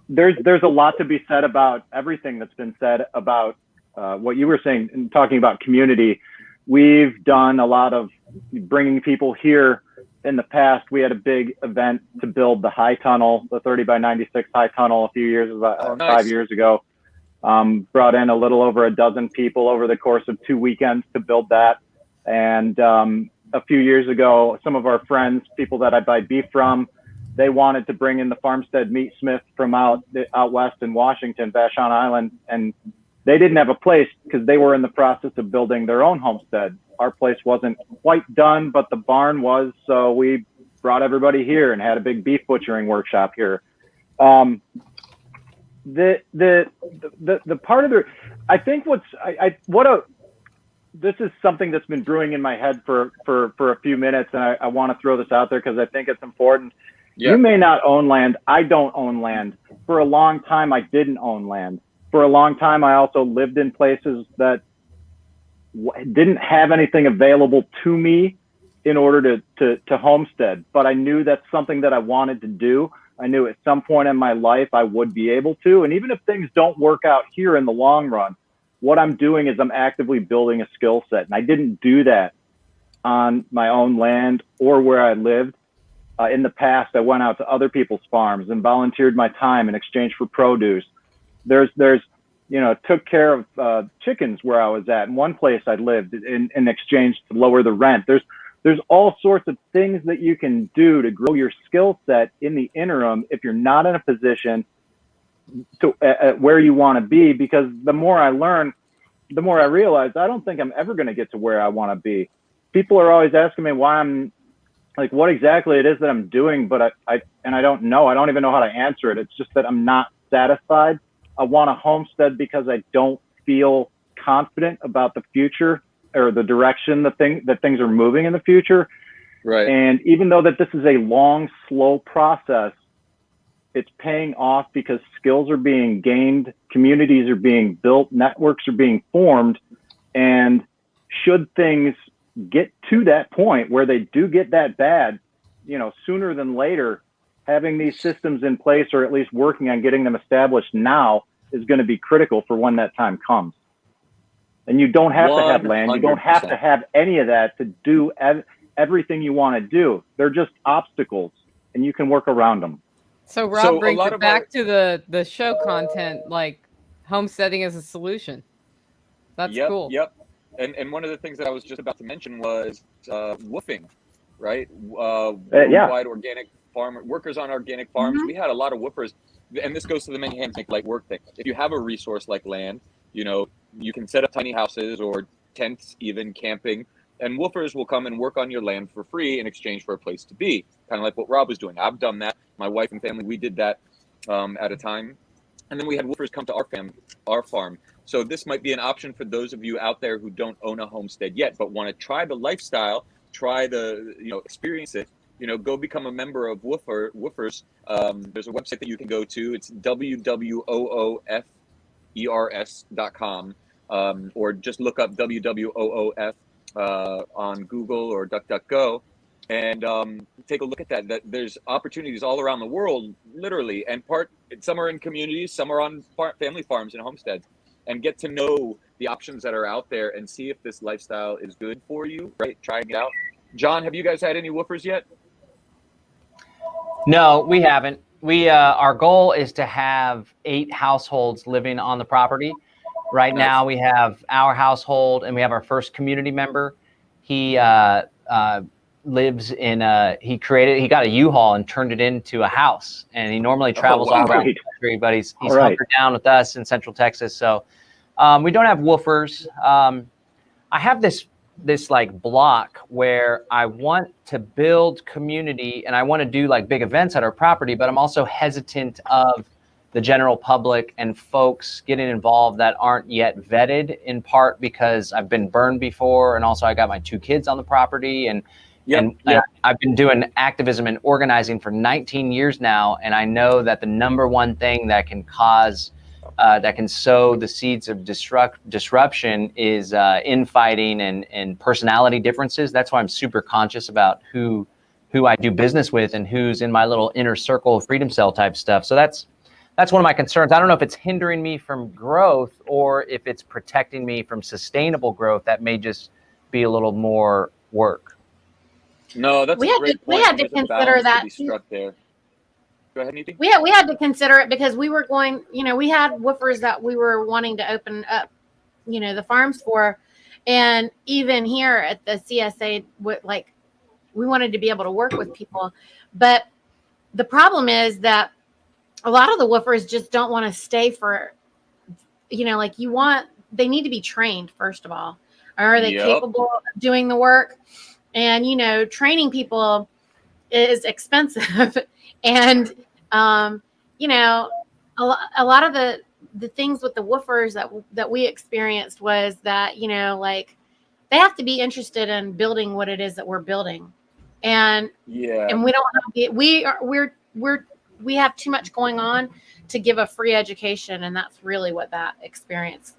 There's a lot to be said about everything that's been said about what you were saying and talking about community. We've done a lot of bringing people here in the past. We had a big event to build the high tunnel, the 30 by 96 high tunnel a few years, 5 years ago. Brought in a little over a dozen people over the course of 2 weekends to build that. And a few years ago, some of our friends, people that I buy beef from, they wanted to bring in the Farmstead Meat Smith from out west in Washington, Vashon Island, and they didn't have a place because they were in the process of building their own homestead. Our place wasn't quite done, but the barn was, so we brought everybody here and had a big beef butchering workshop here. The part of the, I think this is something that's been brewing in my head for a few minutes, and I want to throw this out there because I think it's important. Yeah. You may not own land. I don't own land. For a long time, I didn't own land. For a long time, I also lived in places that didn't have anything available to me in order to homestead. But I knew that's something that I wanted to do. I knew at some point in my life I would be able to. And even if things don't work out here in the long run, what I'm doing is I'm actively building a skill set. And I didn't do that on my own land or where I lived. In the past, I went out to other people's farms and volunteered my time in exchange for produce. There's took care of chickens where I was at in one place I lived in exchange to lower the rent. There's all sorts of things that you can do to grow your skill set in the interim if you're not in a position to where you want to be. Because the more I learn, the more I realize I don't think I'm ever going to get to where I want to be. People are always asking me why I'm like, what exactly it is that I'm doing, but I don't know. I don't even know how to answer it. It's just that I'm not satisfied. I want a homestead because I don't feel confident about the future or the direction that things are moving in the future. Right. And even though that this is a long, slow process, it's paying off because skills are being gained, communities are being built, networks are being formed. And should things get to that point where they do get that bad, sooner than later, having these systems in place or at least working on getting them established now is going to be critical for when that time comes. And you don't have to have land. You don't have to have any of that to do everything you want to do. They're just obstacles and you can work around them. So Rob brings it back to the show content, like homesteading as a solution. That's cool. Yep. And one of the things that I was just about to mention was woofing, right? Worldwide organic farm workers on organic farms. Mm-hmm. We had a lot of woofers, and this goes to the many hands make light work thing. If you have a resource like land, you can set up tiny houses or tents, even camping, and woofers will come and work on your land for free in exchange for a place to be. Kind of like what Rob was doing. I've done that. My wife and family, we did that at a time. And then we had woofers come to our farm. So this might be an option for those of you out there who don't own a homestead yet, but want to try the lifestyle, try the, experience it, go become a member of Woofers. There's a website that you can go to. It's WWOOFers.com, or just look up WWOOF on Google or DuckDuckGo. And take a look at that. There's opportunities all around the world, literally, and some are in communities, some are on family farms and homesteads, and get to know the options that are out there and see if this lifestyle is good for you, right? Trying it out. John, have you guys had any woofers yet? No, we haven't. Our goal is to have 8 households living on the property. Right now we have our household and we have our first community member. He lives in he got a U-Haul and turned it into a house, and he normally travels all around the country, but he's hunkered down with us in Central Texas. So we don't have woofers. I have this like block where I want to build community and I want to do like big events at our property, but I'm also hesitant of the general public and folks getting involved that aren't yet vetted, in part because I've been burned before, and also I got my 2 kids on the property, and I've been doing activism and organizing for 19 years now, and I know that the number one thing that can cause, that can sow the seeds of disruption is infighting and personality differences. That's why I'm super conscious about who I do business with and who's in my little inner circle of freedom cell type stuff. So that's one of my concerns. I don't know if it's hindering me from growth or if it's protecting me from sustainable growth. That may just be a little more work. No, that's a great point. We had to consider that. To be struck there. Go ahead, Neethi. We had to consider it because we were going, we had woofers that we were wanting to open up, the farms for. And even here at the CSA, we wanted to be able to work with people. But the problem is that a lot of the woofers just don't want to stay for, they need to be trained, first of all. Are they capable of doing the work? And, training people is expensive. And, a lot of the things with the woofers that we experienced was that, they have to be interested in building what it is that we're building. And we don't have, we have too much going on to give a free education. And that's really what that experience,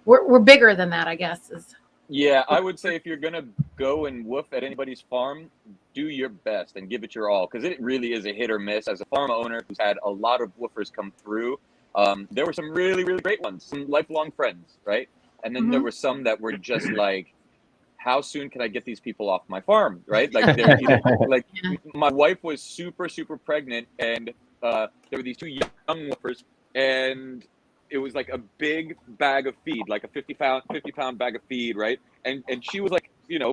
we're bigger than that, I guess. Yeah, I would say if you're going to go and woof at anybody's farm, do your best and give it your all, because it really is a hit or miss. As a farm owner who's had a lot of woofers come through, there were some really, really great ones, some lifelong friends, right? And then there were some that were just like, how soon can I get these people off my farm, right? Like, they're either, like my wife was super, super pregnant, and there were these two young woofers, and it was like a big bag of feed, like a 50 pound bag of feed, right? And she was like,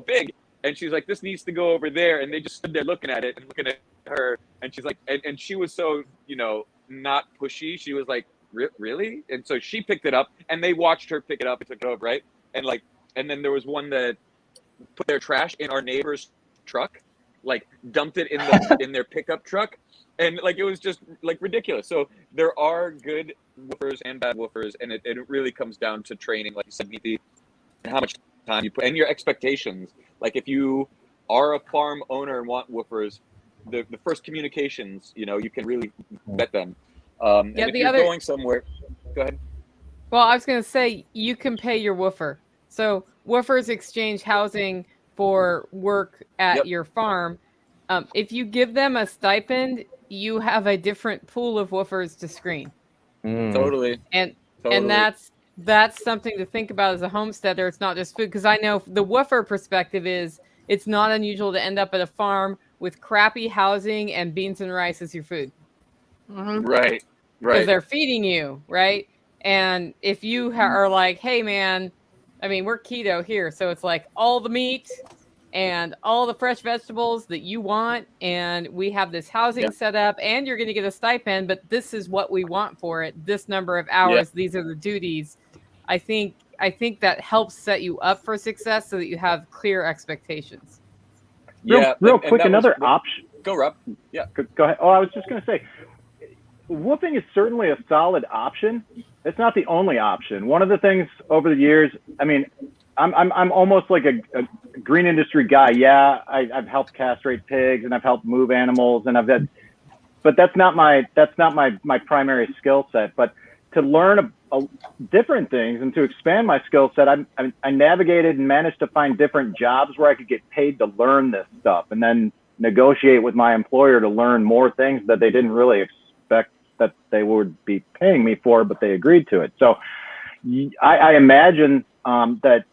big. And she's like, this needs to go over there. And they just stood there looking at it and looking at her. And she's like, and she was so, not pushy. She was like, really? And so she picked it up, and they watched her pick it up and took it over, right? And then there was one that put their trash in our neighbor's truck, like dumped it in their pickup truck. And like, it was just like ridiculous. So there are good woofers and bad woofers, and it really comes down to training, like you said, Neethi, and how much time you put, and your expectations. Like, if you are a farm owner and want woofers, the first communications, you can really vet them. And if you're going somewhere, go ahead. Well, I was going to say, you can pay your woofer. So woofers exchange housing for work at your farm. If you give them a stipend, you have a different pool of woofers to screen. Totally. And that's something to think about as a homesteader. It's not just food, because I know the woofer perspective is it's not unusual to end up at a farm with crappy housing and beans and rice as your food. Right. Because they're feeding you, right? And if you are like, hey, man, I mean, we're keto here, so it's like all the meat and all the fresh vegetables that you want, and we have this housing set up, and you're going to get a stipend, but this is what we want for it. This number of hours, these are the duties. I think that helps set you up for success so that you have clear expectations. Real quick, another option. Go, Rob. Yeah. Go ahead. Oh, I was just going to say, woofing is certainly a solid option. It's not the only option. One of the things over the years, I mean, I'm almost like a green industry guy. Yeah, I've helped castrate pigs, and I've helped move animals, and but that's not my primary skill set. But to learn different things and to expand my skill set, I navigated and managed to find different jobs where I could get paid to learn this stuff, and then negotiate with my employer to learn more things that they didn't really expect that they would be paying me for, but they agreed to it. So I imagine that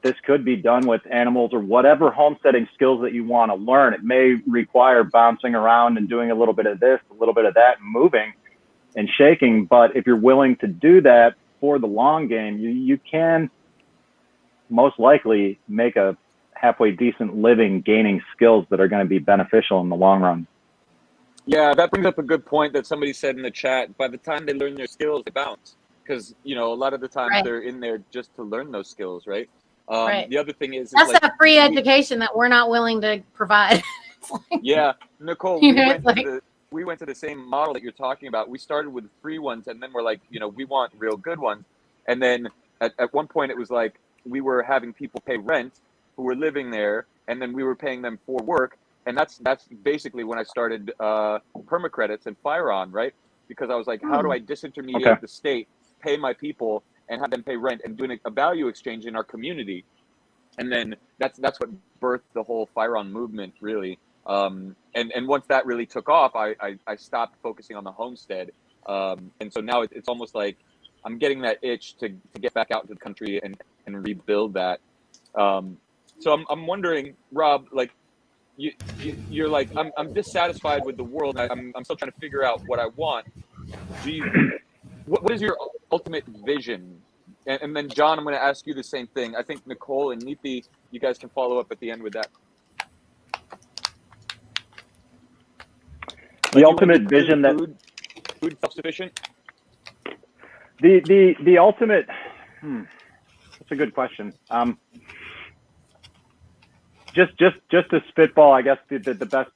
this could be done with animals, or whatever homesteading skills that you want to learn. It may require bouncing around and doing a little bit of this, a little bit of that, and moving and shaking. But if you're willing to do that for the long game, you can most likely make a halfway decent living gaining skills that are going to be beneficial in the long run. Yeah, that brings up a good point that somebody said in the chat. By the time they learn their skills, they bounce. Because, a lot of the times they're in there just to learn those skills, right? The other thing is... That's a free education that we're not willing to provide. Yeah, Nicole, we went to the same model that you're talking about. We started with free ones, and then we're like, we want real good ones. And then at one point it was like we were having people pay rent who were living there, and then we were paying them for work. And that's basically when I started permacredits and Fire On, right? Because I was like, how do I disintermediate the state, pay my people, and have them pay rent, and doing a value exchange in our community? And then that's what birthed the whole Fire On movement, really. And once that really took off, I stopped focusing on the homestead. And so now it's almost like I'm getting that itch to get back out into the country and rebuild that. So I'm wondering, Rob, like, you're like, I'm dissatisfied with the world. I'm still trying to figure out what I want. What is your ultimate vision? And then John, I'm going to ask you the same thing. I think Nicole and Nithi, you guys can follow up at the end with that. The ultimate vision that food self-sufficient. The ultimate. That's a good question. Just to spitball, I guess the best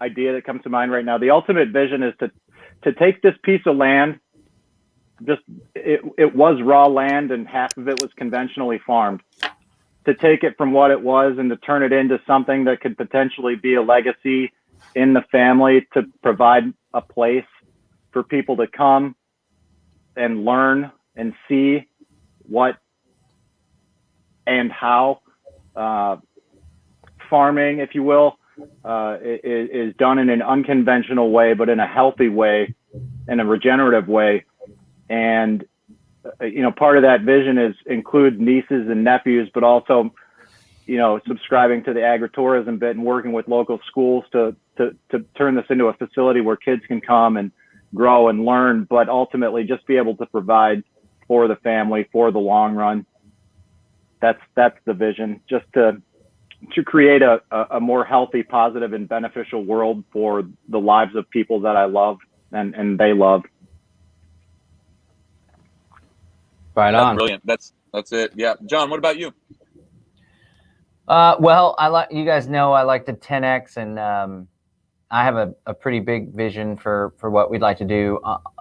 idea that comes to mind right now. The ultimate vision is to take this piece of land. It was raw land and half of it was conventionally farmed. To take it from what it was and to turn it into something that could potentially be a legacy in the family, to provide a place for people to come and learn and see what and how farming, if you will, is done in an unconventional way, but in a healthy way, in a regenerative way. And, part of that vision include nieces and nephews, but also, subscribing to the agritourism bit and working with local schools to turn this into a facility where kids can come and grow and learn, but ultimately just be able to provide for the family for the long run. That's the vision, just to create a more healthy, positive, and beneficial world for the lives of people that I love and they love. Right on. That's brilliant. That's it. Yeah. John, what about you? Well, you guys know I like to 10X, and I have a pretty big vision for what we'd like to do.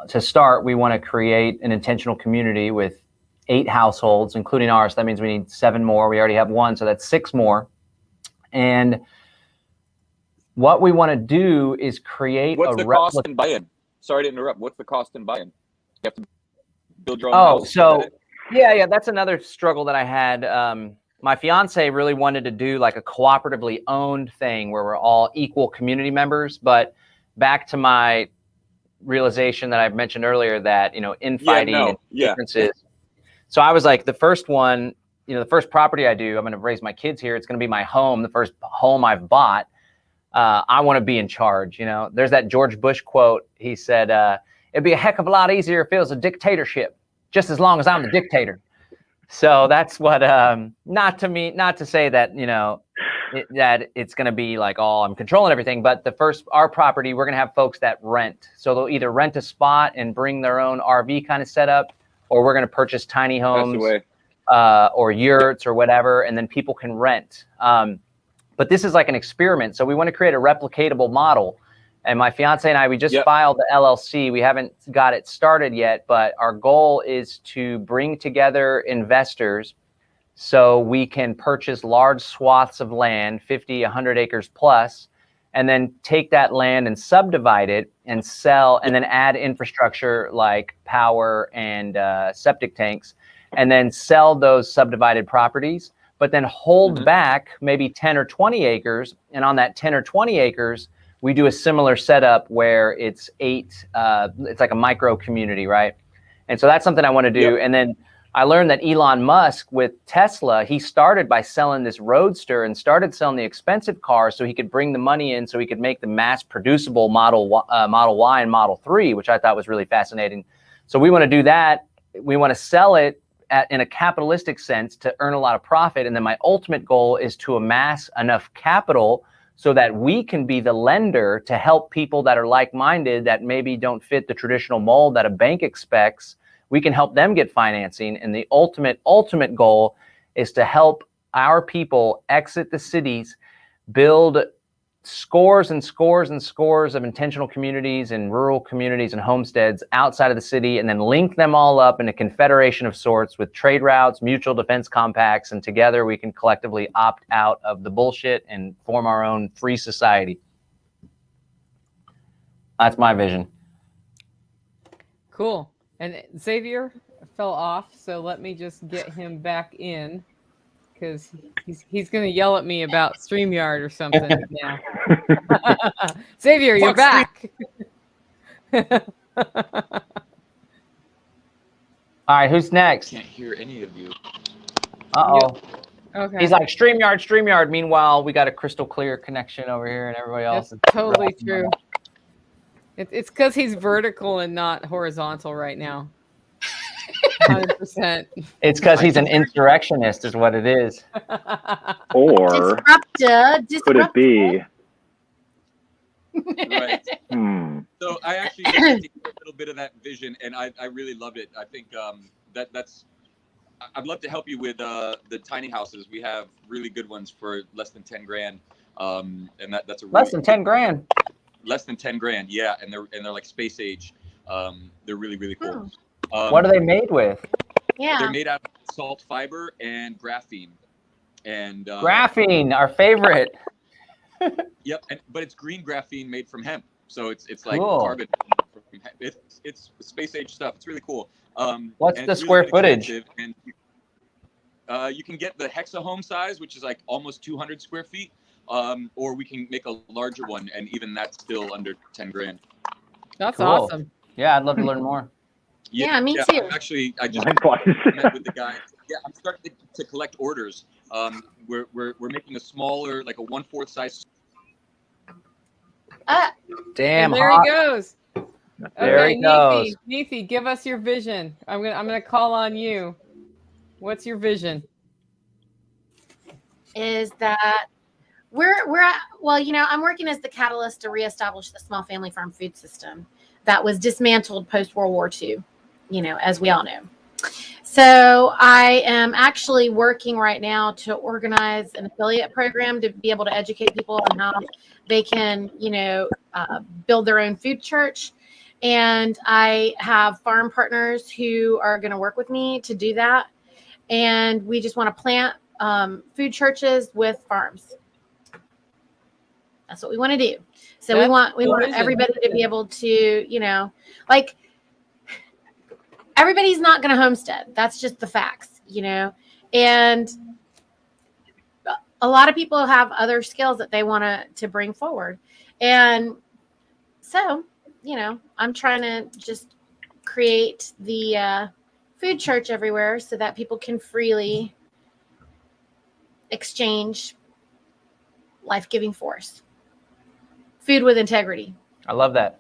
To start, we want to create an intentional community with 8 households, including ours. That means we need 7 more. We already have 1, so that's 6 more. And what we want to do is create What's the cost in buy-in? Sorry to interrupt. What's the cost in buy-in? You have to build your own house. So yeah, that's another struggle that I had. My fiance really wanted to do like a cooperatively owned thing where we're all equal community members. But back to my realization that I mentioned earlier that, infighting and differences. So I was like, the first one, the first property I do, I'm going to raise my kids here. It's going to be my home, the first home I've bought. I want to be in charge. There's that George Bush quote. He said, it'd be a heck of a lot easier if it was a dictatorship, just as long as I'm the dictator. So that's what, not to say that, that it's going to be like, I'm controlling everything, but our property, we're going to have folks that rent. So they'll either rent a spot and bring their own RV kind of setup, or we're going to purchase tiny homes or yurts or whatever, and then people can rent. But this is like an experiment. So we want to create a replicatable model. And my fiance and I, we just filed the LLC. We haven't got it started yet, but our goal is to bring together investors so we can purchase large swaths of land, 50, 100 acres plus, and then take that land and subdivide it and sell, and then add infrastructure like power and septic tanks, and then sell those subdivided properties, but then hold back maybe 10 or 20 acres. And on that 10 or 20 acres, we do a similar setup where it's 8, it's like a micro community, right? And so that's something I want to do. And then I learned that Elon Musk with Tesla, he started by selling this Roadster and started selling the expensive cars so he could bring the money in so he could make the mass producible Model Y and Model 3, which I thought was really fascinating. So we want to do that. We want to sell it in a capitalistic sense to earn a lot of profit. And then my ultimate goal is to amass enough capital so that we can be the lender to help people that are like-minded that maybe don't fit the traditional mold that a bank expects. We can help them get financing. And the ultimate goal is to help our people exit the cities, build scores and scores and scores of intentional communities and rural communities and homesteads outside of the city, and then link them all up in a confederation of sorts with trade routes, mutual defense compacts, and together we can collectively opt out of the bullshit and form our own free society. That's my vision. Cool. And Xavier fell off, so let me just get him back in, because he's going to yell at me about StreamYard or something now. Xavier, you're back. All right, who's next? Can't hear any of you. Uh-oh. Okay. He's like StreamYard. Meanwhile, we got a crystal clear connection over here, and everybody else That's is totally true. It's because he's vertical and not horizontal right now. 100%. It's because he's an insurrectionist, is what it is. Or could it be? Right. So I actually got to take a little bit of that vision, and I really loved it. I think that's. I'd love to help you with the tiny houses. We have really good ones for less than 10 grand, and that's a really Less than 10 grand. Less than 10 grand, yeah, and they're like space age. They're really, really cool. What are they made with? Yeah. They're made out of salt fiber and graphene. And Graphene, our favorite. Yep, but it's green graphene made from hemp, so it's like Cool. carbon. It's space age stuff. It's really cool. What's and the it's square really footage? inexpensive, and you can get the hexa home size, which is like almost 200 square feet, or we can make a larger one, and even that's still under 10 grand. That's Cool. awesome. Yeah, I'd love to learn more. Yeah, me too. Actually, I just Likewise. met with the guy. Yeah, I'm starting to collect orders. We're making a smaller, like a 1/4 size. Damn And there hot. he goes. There he goes. Neethi, give us your vision. I'm gonna call on you. What's your vision? Is that I'm working as the catalyst to reestablish the small family farm food system that was dismantled post World War II, as we all know. So I am actually working right now to organize an affiliate program to be able to educate people on how they can, build their own food church. And I have farm partners who are going to work with me to do that. And we just want to plant food churches with farms. That's what we want to do. So we want everybody to be able to, everybody's not going to homestead. That's just the facts, and a lot of people have other skills that they want to bring forward. And so, I'm trying to just create the food church everywhere so that people can freely exchange life-giving force. Food with integrity. I love that.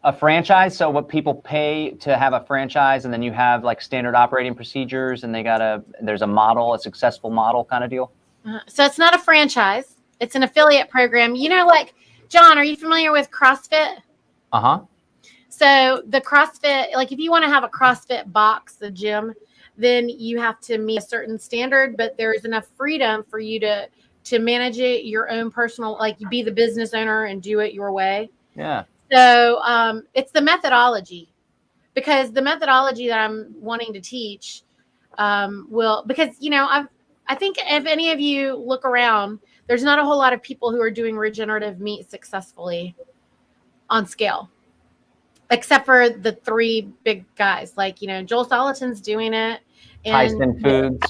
A franchise, so what people pay to have a franchise, and then you have like standard operating procedures, and there's a model, a successful model kind of deal. So it's not a franchise; it's an affiliate program. Like John, are you familiar with CrossFit? So the CrossFit, like if you want to have a CrossFit box, the gym, then you have to meet a certain standard, but there's enough freedom for you to manage it your own personal, like you be the business owner and do it your way. Yeah. So it's the methodology, because the methodology that I'm wanting to teach because, I think if any of you look around, there's not a whole lot of people who are doing regenerative meat successfully on scale, except for the three big guys, like, Joel Salatin's doing it. And Tyson Foods.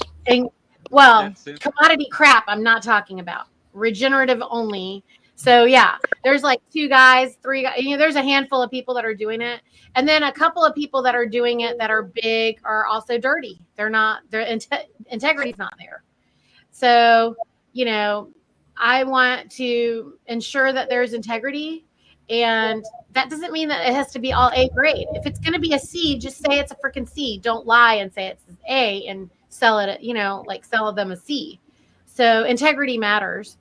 Commodity crap I'm not talking about. Regenerative only. So yeah, there's like 2 guys, 3 guys, there's a handful of people that are doing it. And then a couple of people that are doing it that are big are also dirty. Their integrity's not there. So, I want to ensure that there's integrity, and that doesn't mean that it has to be all A grade. If it's going to be a C, just say it's a freaking C. Don't lie and say it's A and sell it, sell them a C. So integrity matters.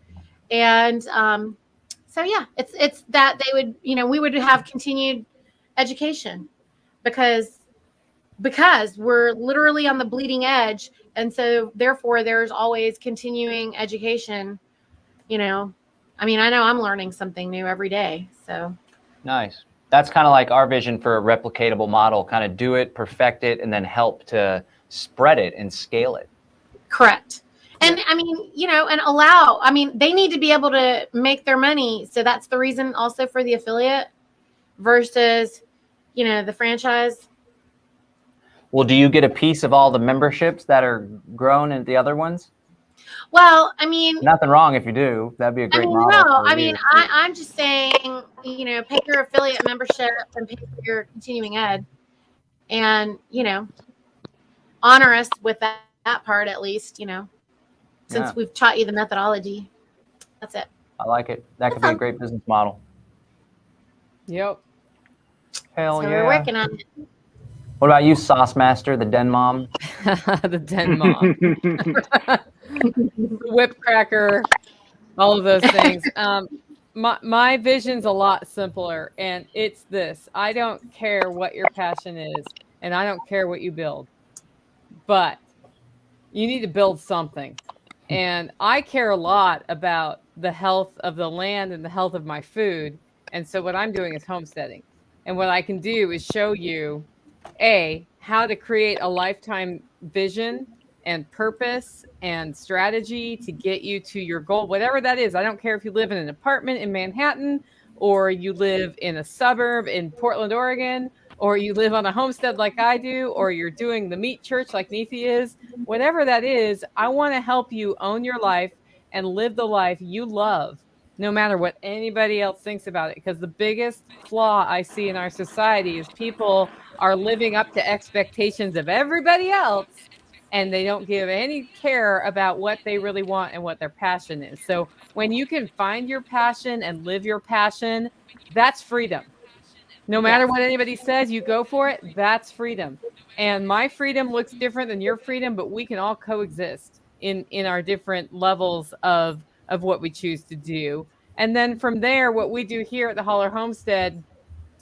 And, so yeah, it's that they would, we would have continued education because we're literally on the bleeding edge. And so therefore there's always continuing education. I know I'm learning something new every day. So Nice. That's kind of like our vision for a replicatable model, kind of do it, perfect it, and then help to spread it and scale it. Correct. And and they need to be able to make their money. So that's the reason also for the affiliate versus, the franchise. Well, do you get a piece of all the memberships that are grown in the other ones? Well, nothing wrong if you do. That'd be a great model. No, I'm just saying, pay your affiliate membership and pay for your continuing ed and, honor us with that part at least, since we've taught you the methodology. That's it. I like it. That could be a great business model. Yep. Hell So yeah. we're working on it. What about you, Sauce Master, the Den Mom? The den mom. Whip cracker, all of those things. My vision's a lot simpler, and it's this. I don't care what your passion is, and I don't care what you build, but you need to build something. And I care a lot about the health of the land and the health of my food. And so what I'm doing is homesteading. And what I can do is show you, how to create a lifetime vision and purpose and strategy to get you to your goal, whatever that is. I don't care if you live in an apartment in Manhattan, or you live in a suburb in Portland, Oregon, or you live on a homestead like I do, or you're doing the meat church like Neethi is. Whatever that is, I want to help you own your life and live the life you love, no matter what anybody else thinks about it. Because the biggest flaw I see in our society is people are living up to expectations of everybody else, and they don't give any care about what they really want and what their passion is. So when you can find your passion and live your passion, that's freedom. No matter what anybody says, you go for it. That's freedom. And my freedom looks different than your freedom, but we can all coexist in our different levels of what we choose to do. And then from there, what we do here at the Holler Homestead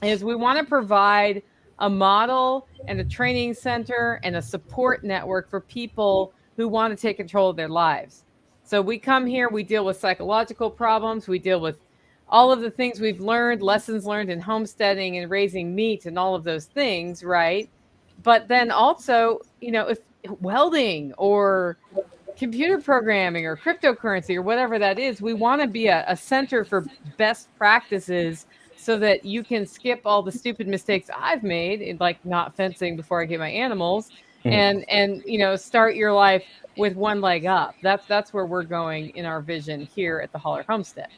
is we want to provide a model and a training center and a support network for people who want to take control of their lives. So we come here, we deal with psychological problems, we deal with all of the things we've learned, lessons learned in homesteading and raising meat and all of those things, right? But then also, if welding or computer programming or cryptocurrency or whatever that is, we want to be a center for best practices so that you can skip all the stupid mistakes I've made, like not fencing before I get my animals, and start your life with one leg up. That's where we're going in our vision here at the Holler Homestead.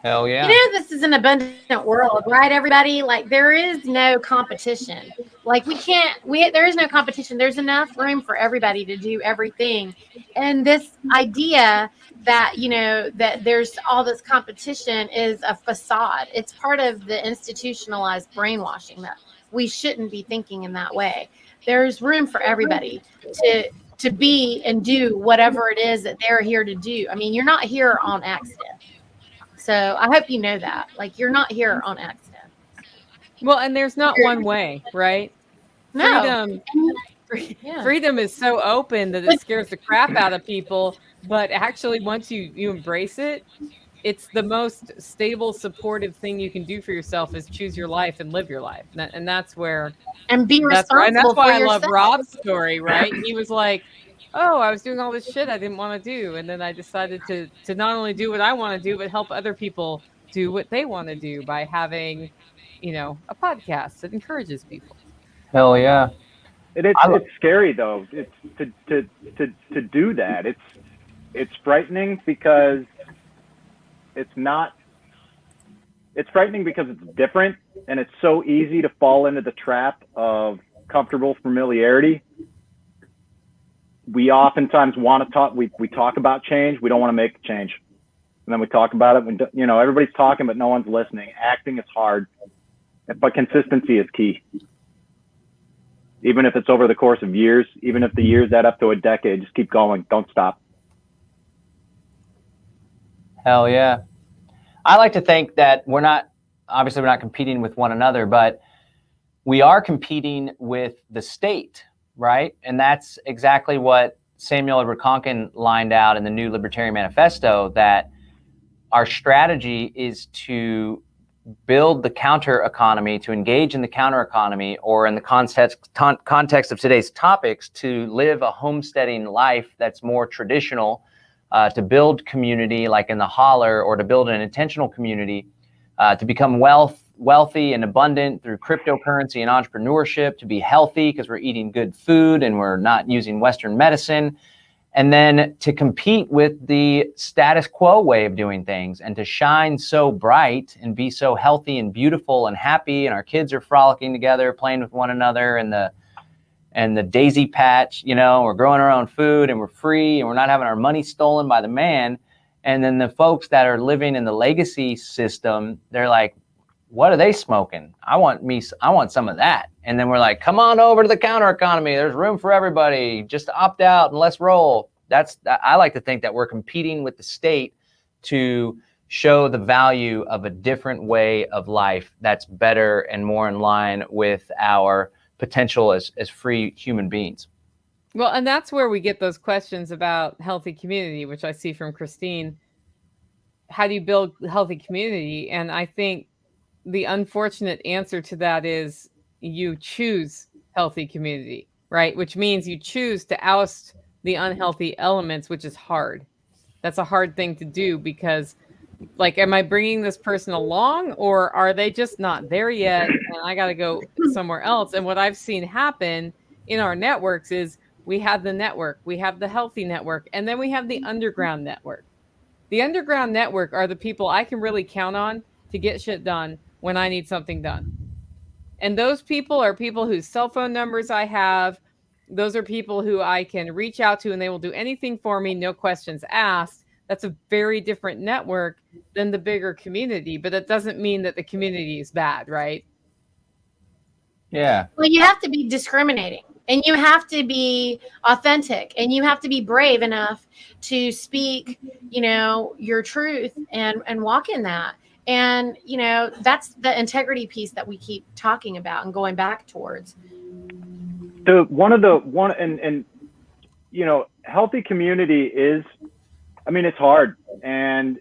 Hell yeah. This is an abundant world, right, everybody? Like, there is no competition. Like, there is no competition. There's enough room for everybody to do everything. And this idea that, that there's all this competition is a facade. It's part of the institutionalized brainwashing that we shouldn't be thinking in that way. There's room for everybody to be and do whatever it is that they're here to do. I mean, you're not here on accident. So I hope you know that. Like, you're not here on accident. Well, and there's not one way, right? No. Freedom is so open that it scares the crap out of people. But actually, once you embrace it, it's the most stable, supportive thing you can do for yourself is choose your life and live your life. And that's where... And be responsible and that's why I yourself. love Rob's story, right? He was like, I was doing all this shit I didn't want to do. And then I decided to not only do what I want to do, but help other people do what they want to do by having, a podcast that encourages people. Hell yeah. It's scary though. It's to do that. It's frightening because it's frightening because it's different, and it's so easy to fall into the trap of comfortable familiarity. We oftentimes want to talk. We talk about change. We don't want to make change, and then we talk about it. Everybody's talking, but no one's listening. Acting is hard, but consistency is key. Even if it's over the course of years, even if the years add up to a decade, just keep going. Don't stop. Hell yeah. I like to think that we're not competing with one another, but we are competing with the state. Right. And that's exactly what Samuel Edward Konkin lined out in the New Libertarian Manifesto, that our strategy is to build the counter economy, to engage in the counter economy, or in the context of today's topics, to live a homesteading life that's more traditional, to build community like in the Holler, or to build an intentional community, to become wealthy and abundant through cryptocurrency and entrepreneurship, to be healthy because we're eating good food and we're not using Western medicine, and then to compete with the status quo way of doing things and to shine so bright and be so healthy and beautiful and happy, and our kids are frolicking together, playing with one another, and and the daisy patch, we're growing our own food and we're free and we're not having our money stolen by the man. And then the folks that are living in the legacy system, they're like, what are they smoking? I want some of that. And then we're like, come on over to the counter economy. There's room for everybody. Just opt out and let's roll. I like to think that we're competing with the state to show the value of a different way of life that's better and more in line with our potential as free human beings. Well, and that's where we get those questions about healthy community, which I see from Christine. How do you build healthy community? And I think the unfortunate answer to that is you choose healthy community, right? Which means you choose to oust the unhealthy elements, which is hard. That's a hard thing to do because, like, am I bringing this person along or are they just not there yet and I got to go somewhere else? And what I've seen happen in our networks is we have the network, we have the healthy network, and then we have the underground network. The underground network are the people I can really count on to get shit done when I need something done. And those people are people whose cell phone numbers I have. Those are people who I can reach out to and they will do anything for me, no questions asked. That's a very different network than the bigger community, but that doesn't mean that the community is bad, right? Yeah. Well, you have to be discriminating and you have to be authentic and you have to be brave enough to speak, your truth and walk in that. And, that's the integrity piece that we keep talking about and going back towards. Healthy community is, it's hard. And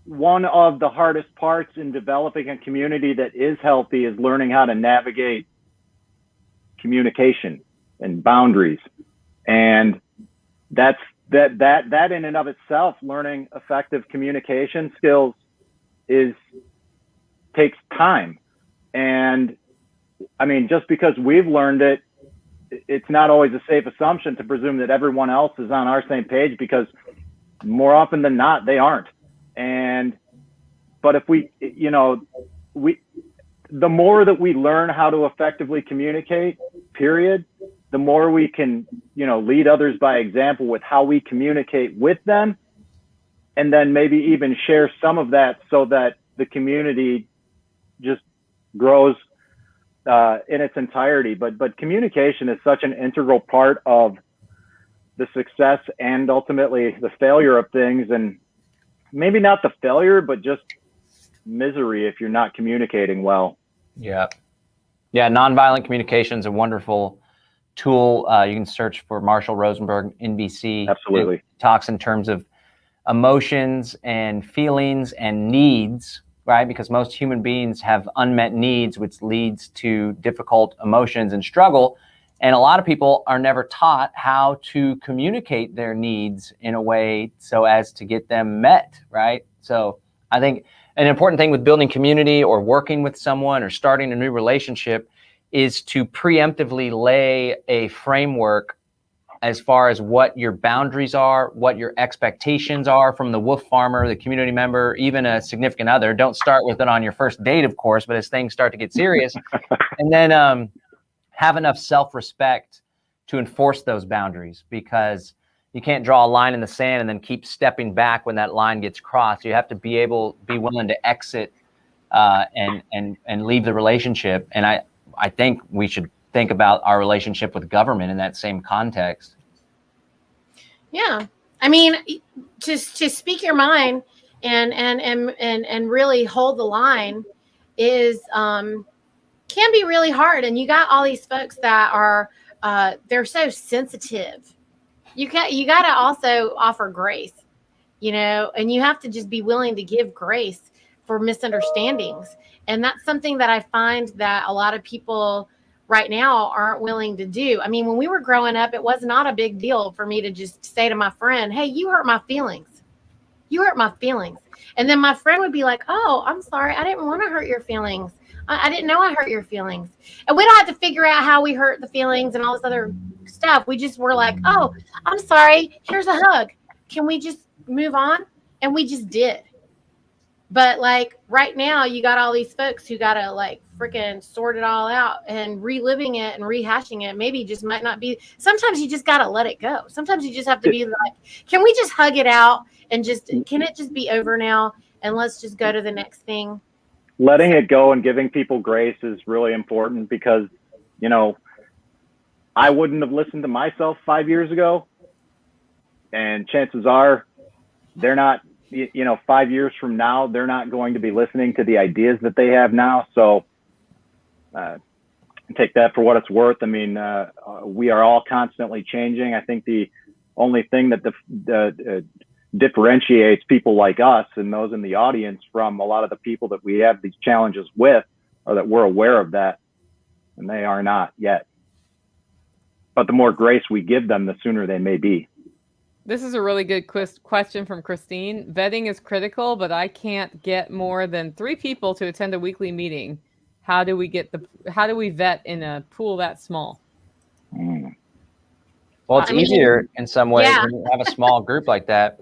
one of the hardest parts in developing a community that is healthy is learning how to navigate communication and boundaries. And that in and of itself, learning effective communication skills takes time. And just because we've learned it, it's not always a safe assumption to presume that everyone else is on our same page, because more often than not, they aren't. But if the more that we learn how to effectively communicate, period, the more we can, lead others by example with how we communicate with them. And then maybe even share some of that so that the community just grows in its entirety. But communication is such an integral part of the success and ultimately the failure of things. And maybe not the failure, but just misery if you're not communicating well. Yeah. Nonviolent communication is a wonderful tool. You can search for Marshall Rosenberg, NBC. Absolutely. It talks in terms of emotions and feelings and needs, right? Because most human beings have unmet needs, which leads to difficult emotions and struggle. And a lot of people are never taught how to communicate their needs in a way so as to get them met, right? So I think an important thing with building community or working with someone or starting a new relationship is to preemptively lay a framework as far as what your boundaries are, what your expectations are from the wolf farmer, the community member, even a significant other. Don't start with it on your first date, of course, but as things start to get serious. And then have enough self-respect to enforce those boundaries, because you can't draw a line in the sand and then keep stepping back when that line gets crossed. You have to be willing to exit and leave the relationship. And I think we should think about our relationship with government in that same context. Yeah. To speak your mind and really hold the line is can be really hard. And you got all these folks that are they're so sensitive. You got to also offer grace, and you have to just be willing to give grace for misunderstandings. And that's something that I find that a lot of people right now aren't willing to do. When we were growing up, it was not a big deal for me to just say to my friend, hey, you hurt my feelings. You hurt my feelings. And then my friend would be like, oh, I'm sorry. I didn't want to hurt your feelings. I didn't know I hurt your feelings. And we don't have to figure out how we hurt the feelings and all this other stuff. We just were like, oh, I'm sorry. Here's a hug. Can we just move on? And we just did. But like right now, you got all these folks who got to like freaking sort it all out, and reliving it and rehashing it maybe just might not be. Sometimes you just got to let it go. Sometimes you just have to be like, can we just hug it out and can it just be over now? And let's just go to the next thing. Letting it go and giving people grace is really important, because, you know, I wouldn't have listened to myself 5 years ago, and chances are they're not, 5 years from now, they're not going to be listening to the ideas that they have now. So take that for what it's worth. I mean, we are all constantly changing. I think the only thing that differentiates people like us and those in the audience from a lot of the people that we have these challenges with are that we're aware of that, and they are not yet. But the more grace we give them, the sooner they may be. This is a really good question from Christine. Vetting is critical, but I can't get more than 3 people to attend a weekly meeting. How do we vet in a pool that small? Well, it's easier in some ways when you have a small group like that.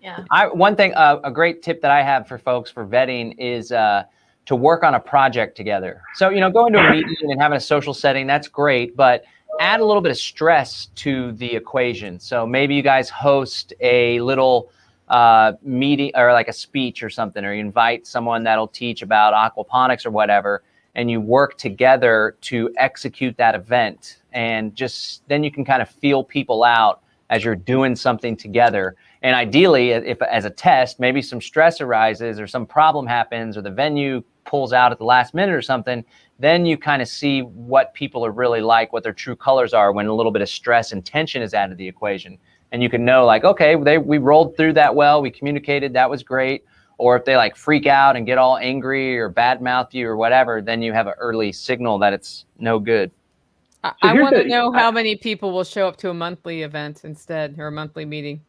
Yeah. One thing, a great tip that I have for folks for vetting is to work on a project together. So, going to a meeting and having a social setting, that's great, but add a little bit of stress to the equation. So maybe you guys host a little meeting or like a speech or something, or you invite someone that'll teach about aquaponics or whatever, and you work together to execute that event. And just then you can kind of feel people out as you're doing something together. And ideally, if as a test, maybe some stress arises or some problem happens or the venue pulls out at the last minute or something, then you kind of see what people are really like, what their true colors are when a little bit of stress and tension is added to the equation. And you can know like, okay, we rolled through that well, we communicated, that was great. Or if they like freak out and get all angry or badmouth you or whatever, then you have an early signal that it's no good. I want to know how many people will show up to a monthly event instead, or a monthly meeting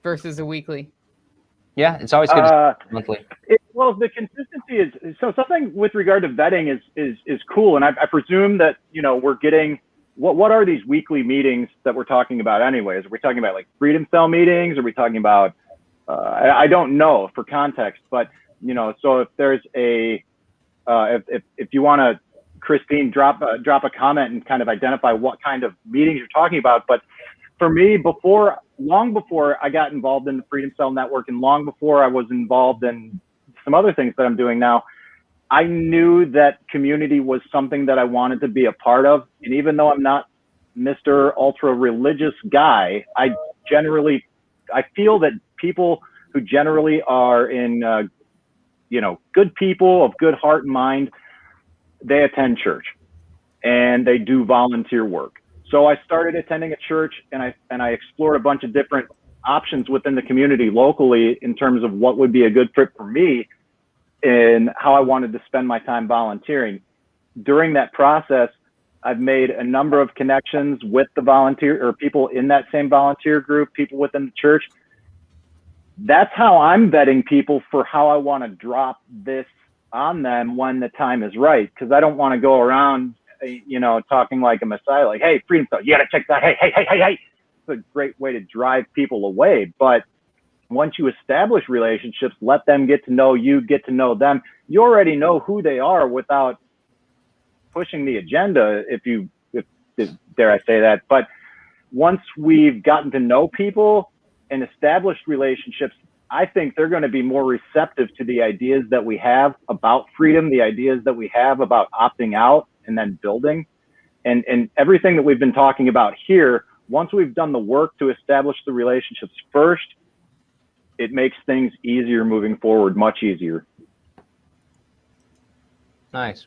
versus a weekly. Yeah, it's always good monthly. Well, the consistency is so something with regard to vetting is cool, and I presume that we're getting what are these weekly meetings that we're talking about anyways? Are we talking about like Freedom Cell meetings? Are we talking about I don't know for context, but so if there's if you want to, Christine, drop a comment and kind of identify what kind of meetings you're talking about. But for me, long before I got involved in the Freedom Cell Network, and long before I was involved in some other things that I'm doing now, I knew that community was something that I wanted to be a part of. And even though I'm not Mr. Ultra religious guy, I feel that people who generally are in, good people of good heart and mind, they attend church and they do volunteer work. So I started attending a church, and I explored a bunch of different options within the community locally in terms of what would be a good fit for me and how I wanted to spend my time volunteering. During that process, I've made a number of connections with the volunteer or people in that same volunteer group, people within the church. That's how I'm vetting people for how I want to drop this on them when the time is right. Because I don't want to go around, talking like a messiah, like, hey, Freedom Cell, you got to check that. Hey. It's a great way to drive people away. But once you establish relationships, let them get to know you, get to know them. You already know who they are without pushing the agenda, if dare I say that. But once we've gotten to know people and established relationships, I think they're going to be more receptive to the ideas that we have about freedom, the ideas that we have about opting out and then building, and everything that we've been talking about here. Once we've done the work to establish the relationships first, it makes things easier moving forward, much easier. Nice.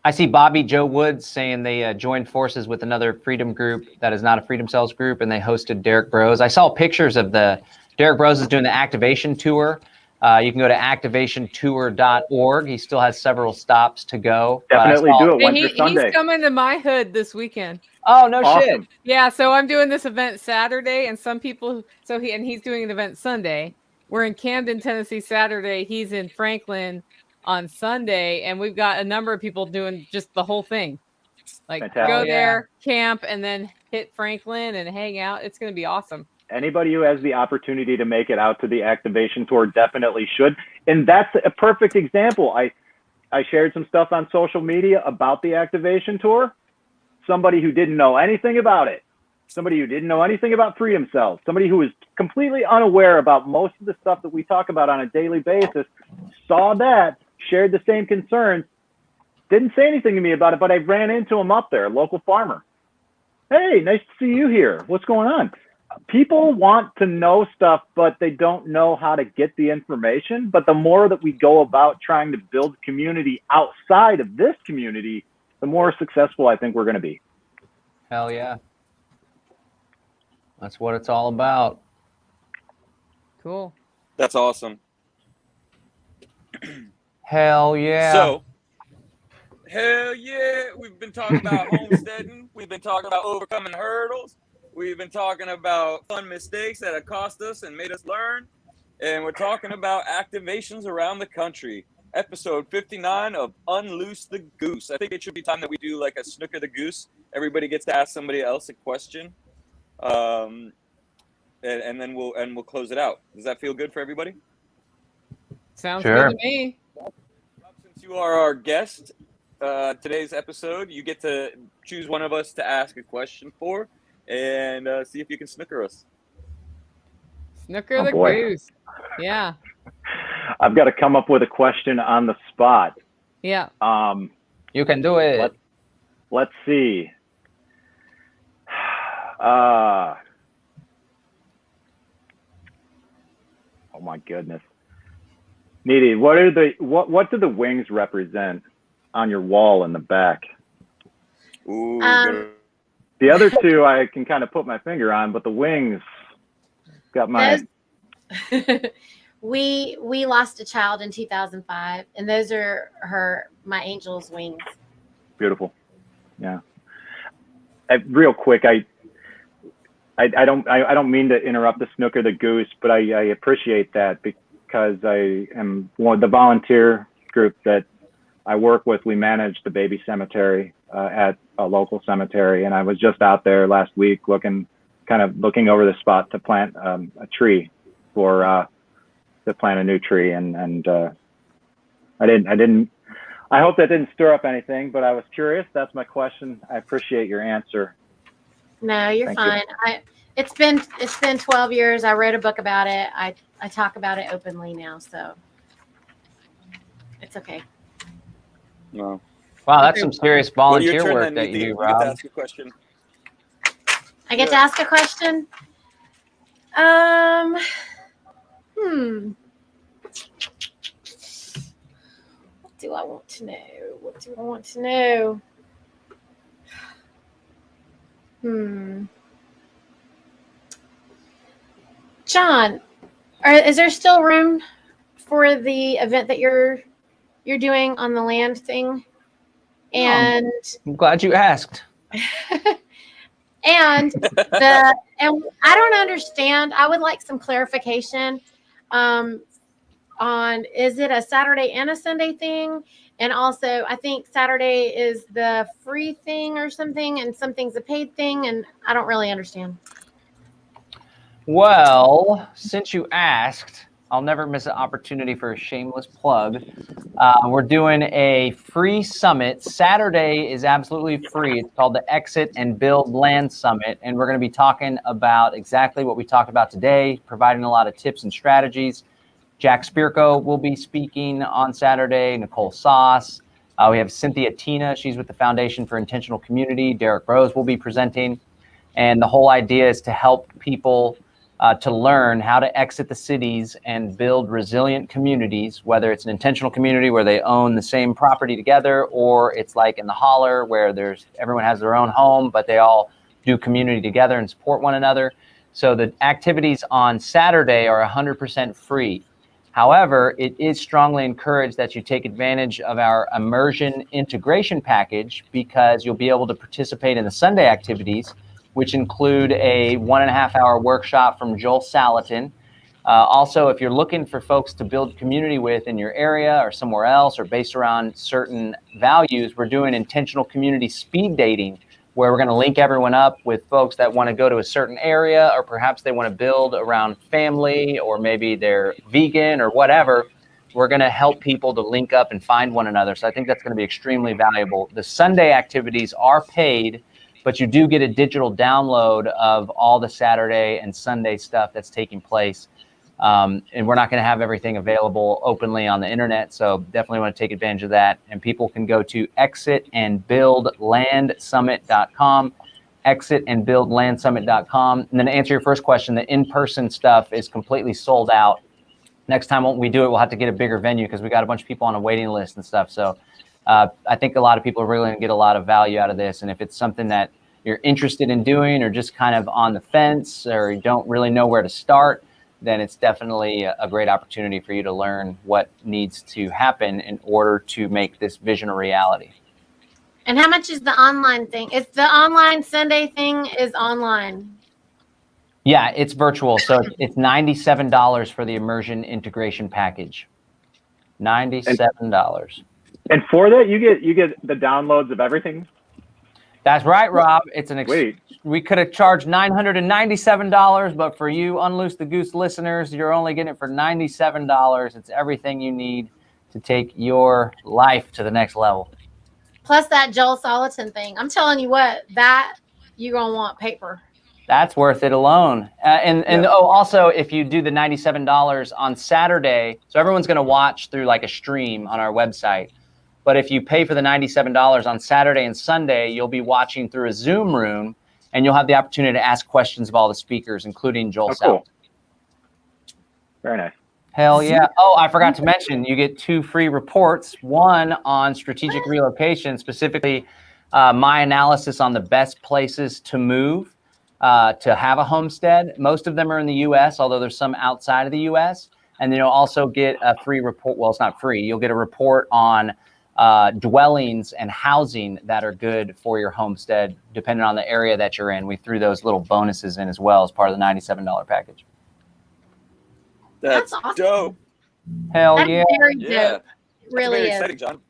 I see Bobby Joe Woods saying they joined forces with another freedom group that is not a Freedom Cells group, and they hosted Derek Bros. I saw pictures of Derek Bros is doing the activation tour. You can go to activationtour.org. He still has several stops to go. Definitely do it Wednesday, Sunday. He's coming to my hood this weekend. Oh, no Awesome. shit. Yeah, so I'm doing this event Saturday, and he's doing an event Sunday. We're in Camden, Tennessee Saturday. He's in Franklin on Sunday, and we've got a number of people doing just the whole thing. Like, Fantastic. go there, camp, and then hit Franklin and hang out. It's going to be awesome. Anybody who has the opportunity to make it out to the activation tour definitely should. And that's a perfect example. I shared some stuff on social media about the activation tour. Somebody who didn't know anything about it, somebody who didn't know anything about Freedom Cells, somebody who was completely unaware about most of the stuff that we talk about on a daily basis, saw that, shared the same concerns, didn't say anything to me about it, but I ran into him up there, a local farmer. Hey, nice to see you here. What's going on? People want to know stuff, but they don't know how to get the information. But the more that we go about trying to build community outside of this community, the more successful I think we're going to be. Hell yeah. That's what it's all about. Cool. That's awesome. Hell yeah. So, hell yeah, we've been talking about homesteading. We've been talking about overcoming hurdles. We've been talking about fun mistakes that have cost us and made us learn. And we're talking about activations around the country. Episode 59 of Unloose the Goose. I think it should be time that we do like a Snooker the Goose. Everybody gets to ask somebody else a question. And then we'll close it out. Does that feel good for everybody? Sounds Sure. good to me. Since you are our guest, today's episode, you get to choose one of us to ask a question for, and see if you can snooker us. Snooker Oh, the boy. Goose. Yeah. I've got to come up with a question on the spot. Yeah. You can do it. Let's see. Oh my goodness. Needy, what do the wings represent on your wall in the back? Ooh, Um, The other two I can kind of put my finger on, but the wings got my we lost a child in 2005, and those are my angel's wings. beautiful. Yeah. Real quick, I don't mean to interrupt the Snooker the Goose, but I appreciate that because I am one of the volunteer group that I work with. We manage the baby cemetery at a local cemetery, and I was just out there last week looking over the spot to plant a tree to plant a new tree, and I hope that didn't stir up anything, but I was curious. That's my question. I appreciate your answer. No, you're Thank you. fine. It's been 12 years. I wrote a book about it. I talk about it openly now, so it's okay. no. Wow, that's some serious Well, your volunteer turn work then, that you Nadine. do, You get to Rob. ask a question. I get to ask a question. What do I want to know? John, is there still room for the event that you're doing on the land thing? And I'm glad you asked. and I don't understand. I would like some clarification on, is it a Saturday and a Sunday thing? And also, I think Saturday is the free thing or something, and something's a paid thing, and I don't really understand. Well, since you asked, I'll never miss an opportunity for a shameless plug. We're doing a free summit. Saturday is absolutely free. It's called the Exit and Build Land Summit. And we're going to be talking about exactly what we talked about today, providing a lot of tips and strategies. Jack Spirko will be speaking on Saturday, Nicole Sauce. We have Cynthia Tina. She's with the Foundation for Intentional Community. Derek Rose will be presenting. And the whole idea is to help people to learn how to exit the cities and build resilient communities, whether it's an intentional community where they own the same property together, or it's like in the holler where everyone has their own home, but they all do community together and support one another. So the activities on Saturday are 100% free. However, it is strongly encouraged that you take advantage of our immersion integration package, because you'll be able to participate in the Sunday activities, which include a 1.5-hour workshop from Joel Salatin. Also, if you're looking for folks to build community with in your area or somewhere else, or based around certain values, we're doing intentional community speed dating where we're going to link everyone up with folks that want to go to a certain area, or perhaps they want to build around family, or maybe they're vegan or whatever. We're going to help people to link up and find one another. So I think that's going to be extremely valuable. The Sunday activities are paid, but you do get a digital download of all the Saturday and Sunday stuff that's taking place. And we're not going to have everything available openly on the internet. So definitely want to take advantage of that. And people can go to exitandbuildlandsummit.com, exitandbuildlandsummit.com. And then to answer your first question, the in-person stuff is completely sold out. Next time we do it, we'll have to get a bigger venue because we got a bunch of people on a waiting list and stuff. So I think a lot of people are really going to get a lot of value out of this. And if it's something that you're interested in doing, or just kind of on the fence, or you don't really know where to start, then it's definitely a great opportunity for you to learn what needs to happen in order to make this vision a reality. And how much is the online thing? It's the online Sunday thing is online. Yeah, it's virtual. So it's $97 for the immersion integration package. $97. And for that, you get the downloads of everything. That's right, Rob. It's Wait. We could have charged $997, but for you Unloose the Goose listeners, you're only getting it for $97. It's everything you need to take your life to the next level. Plus that Joel Salatin thing. I'm telling you what, that you're gonna want paper. That's worth it alone. Also, if you do the $97 on Saturday, so everyone's going to watch through like a stream on our website. But if you pay for the $97 on Saturday and Sunday, you'll be watching through a Zoom room, and you'll have the opportunity to ask questions of all the speakers, including Joel Salatin. Cool. Very nice. Hell yeah. Oh, I forgot to mention, you get 2 free reports, one on strategic relocation, specifically my analysis on the best places to move. To have a homestead. Most of them are in the U.S., although there's some outside of the U.S. And then you'll also get a free report. Well, it's not free. You'll get a report on dwellings and housing that are good for your homestead, depending on the area that you're in. We threw those little bonuses in as well as part of the $97 package. That's awesome. Dope. Hell That's yeah. very dope. Yeah. It really Very is. exciting, John.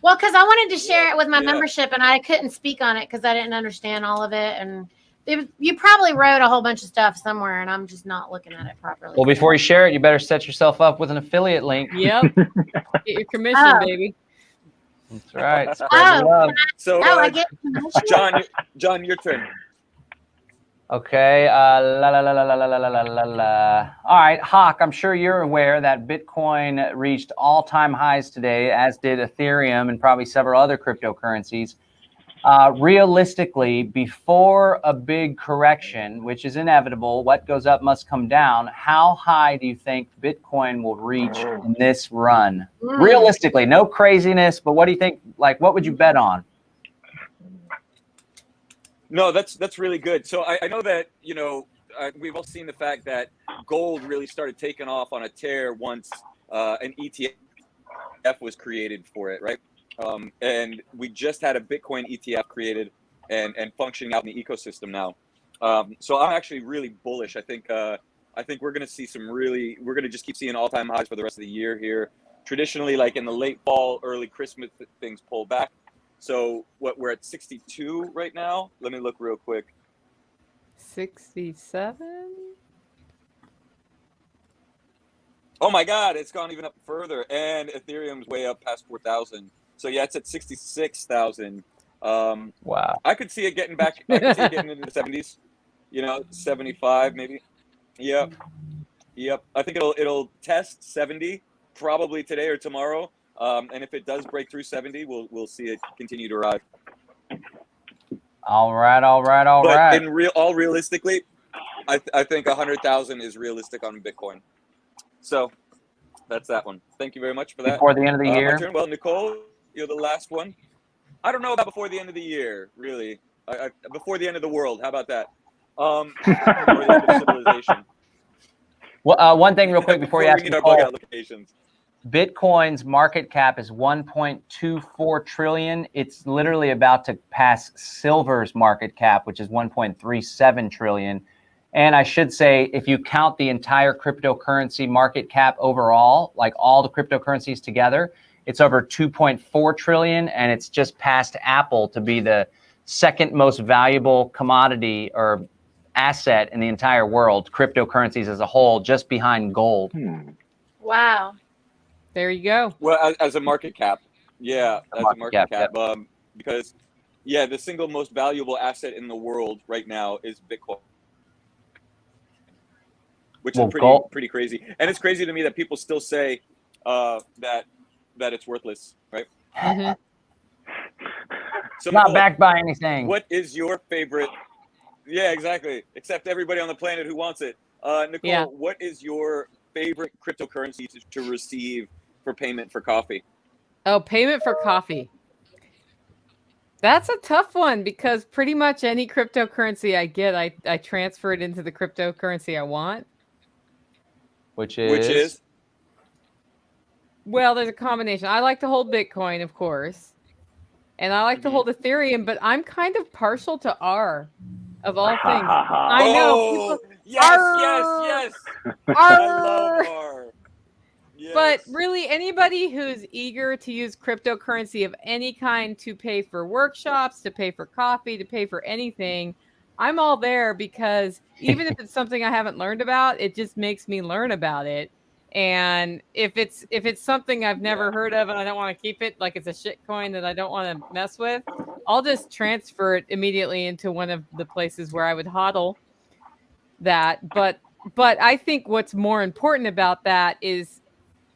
Well, because I wanted to share it with my membership, and I couldn't speak on it because I didn't understand all of it. And you probably wrote a whole bunch of stuff somewhere, and I'm just not looking at it properly. Well, before you share it, you better set yourself up with an affiliate link. Yep. Get your commission, baby. That's right. Spread Oh, the love. So, I get commission? John, your turn. Okay. All right, Hawk, I'm sure you're aware that Bitcoin reached all-time highs today, as did Ethereum and probably several other cryptocurrencies. Realistically, before a big correction, which is inevitable, what goes up must come down. How high do you think Bitcoin will reach in this run? Realistically, no craziness, but what do you think? Like, what would you bet on? No, that's really good. So I know that, we've all seen the fact that gold really started taking off on a tear once an ETF was created for it, right? And we just had a Bitcoin ETF created and functioning out in the ecosystem now. So I'm actually really bullish. I think we're going to see we're going to just keep seeing all-time highs for the rest of the year here. Traditionally, like in the late fall, early Christmas, things pull back. So we're at 62 right now. Let me look real quick. 67? Oh my God, it's gone even up further. And Ethereum's way up past 4,000. So yeah, it's at 66,000. Wow. I could see it getting back. I could see it getting into the 70s. 75 maybe. Yep. I think it'll test 70 probably today or tomorrow. And if it does break through 70, we'll see it continue to rise. All right. But realistically, I think 100,000 is realistic on Bitcoin. So that's that one. Thank you very much for that. Before the end of the year. My turn. Well, Nicole, you're the last one. I don't know about before the end of the year, really. Before the end of the world. How about that? Before the end of civilization. Well, one thing real quick before you ask Nicole. Locations. Bitcoin's market cap is 1.24 trillion. It's literally about to pass silver's market cap, which is 1.37 trillion. And I should say, if you count the entire cryptocurrency market cap overall, like all the cryptocurrencies together, it's over 2.4 trillion, and it's just past Apple to be the second most valuable commodity or asset in the entire world, cryptocurrencies as a whole, just behind gold. Wow. There you go. Well, as a market cap, yeah, as a market cap, yep. Because, yeah, the single most valuable asset in the world right now is Bitcoin, which is pretty crazy. And it's crazy to me that people still say that it's worthless, right? Mm-hmm. So Not Nicole, backed by anything. what is your favorite? Yeah, exactly. Except everybody on the planet who wants it. Nicole, what is your favorite cryptocurrency to receive for payment for coffee? Oh, payment for coffee. That's a tough one because pretty much any cryptocurrency I get, I transfer it into the cryptocurrency I want. Which is? Well, there's a combination. I like to hold Bitcoin, of course. And I like to hold Ethereum, but I'm kind of partial to R, of all things. I know. People, yes. I love R. Yes. But really, anybody who's eager to use cryptocurrency of any kind to pay for workshops, to pay for coffee, to pay for anything, I'm all there because even if it's something I haven't learned about, it just makes me learn about it. And if it's something I've never heard of and I don't want to keep it, like it's a shit coin that I don't want to mess with, I'll just transfer it immediately into one of the places where I would hodl that. But I think what's more important about that is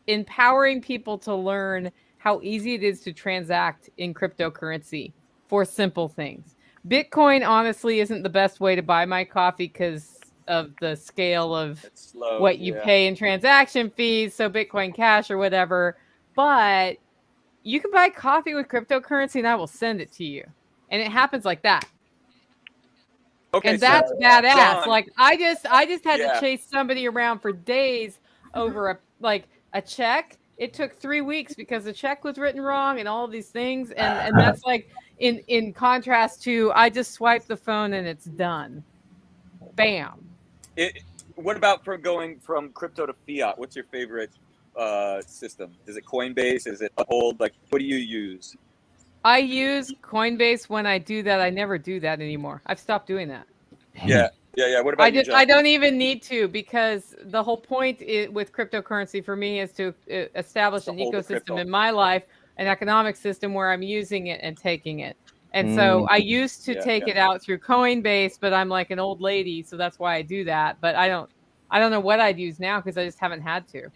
empowering people to learn how easy it is to transact in cryptocurrency for simple things. Bitcoin honestly isn't the best way to buy my coffee because of the scale of what you pay in transaction fees, so Bitcoin Cash or whatever. But you can buy coffee with cryptocurrency and I will send it to you. And it happens like that. Okay, and that's badass. John, like I just had to chase somebody around for days over a check. It took 3 weeks because the check was written wrong and all of these things. And that's like in contrast to I just swipe the phone and it's done. Bam. What about going from crypto to fiat? What's your favorite system? Is it Coinbase? Is it Uphold? Like, what do you use? I use Coinbase when I do that. I never do that anymore. I've stopped doing that. Yeah. What about you, John? I don't even need to because the whole point with cryptocurrency for me is to establish an ecosystem in my life, an economic system where I'm using it and taking it. And so I used to take it out through Coinbase, but I'm like an old lady, so that's why I do that. But I don't know what I'd use now because I just haven't had to.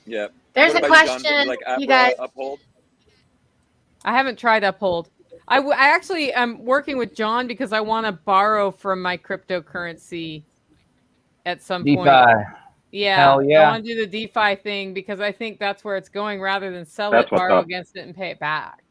Yeah. There's a question, you guys. Uphold? I haven't tried Uphold. I actually am working with John because I want to borrow from my cryptocurrency at some point. Yeah. Hell yeah. I want to do the DeFi thing because I think that's where it's going rather than borrow against it and pay it back.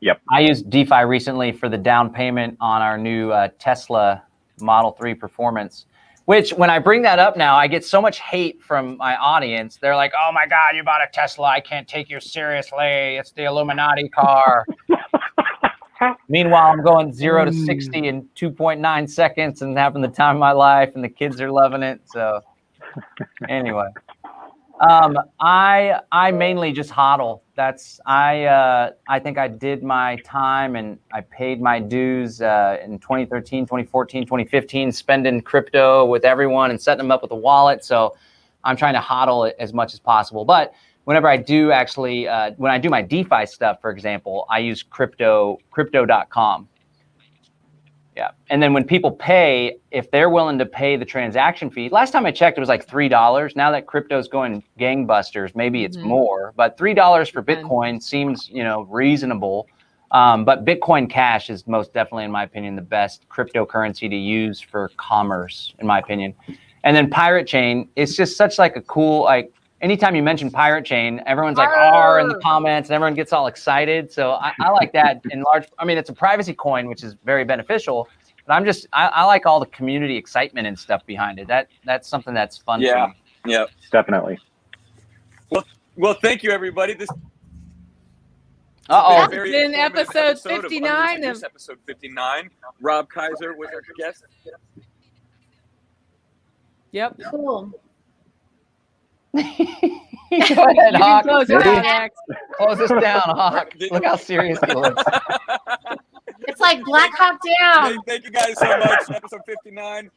Yep. I used DeFi recently for the down payment on our new Tesla Model 3 Performance, which when I bring that up now, I get so much hate from my audience. They're like, oh my God, you bought a Tesla. I can't take you seriously. It's the Illuminati car. Meanwhile, I'm going 0 to 60 in 2.9 seconds and having the time of my life, and the kids are loving it. So anyway, I mainly just hodl. I think I did my time and I paid my dues in 2013, 2014, 2015, spending crypto with everyone and setting them up with a wallet. So I'm trying to hodl it as much as possible. But whenever I do actually, when I do my DeFi stuff, for example, I use crypto.com. Yeah. And then when people pay, if they're willing to pay the transaction fee, last time I checked, it was like $3. Now that crypto's going gangbusters, maybe it's more, but $3 for Bitcoin seems, reasonable. But Bitcoin Cash is most definitely, in my opinion, the best cryptocurrency to use for commerce, in my opinion. And then Pirate Chain, it's just such like a cool, anytime you mention Pirate Chain, everyone's like R in the comments and everyone gets all excited. So I like that in large. I mean, it's a privacy coin, which is very beneficial. But I like all the community excitement and stuff behind it. That's something that's fun for me. Yeah, definitely. Well, thank you, everybody. This has been episode 59. Episode 59. Rob Kaiser was our guest. Yep. Cool. Go ahead, Hawk. Close this down, Hawk. Look how serious he looks. It's like like Black Hawk Down. Thank you guys so much. Episode 59.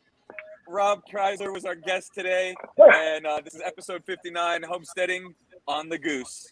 Rob Kaiser was our guest today, and this is episode 59, Homesteading on the Goose.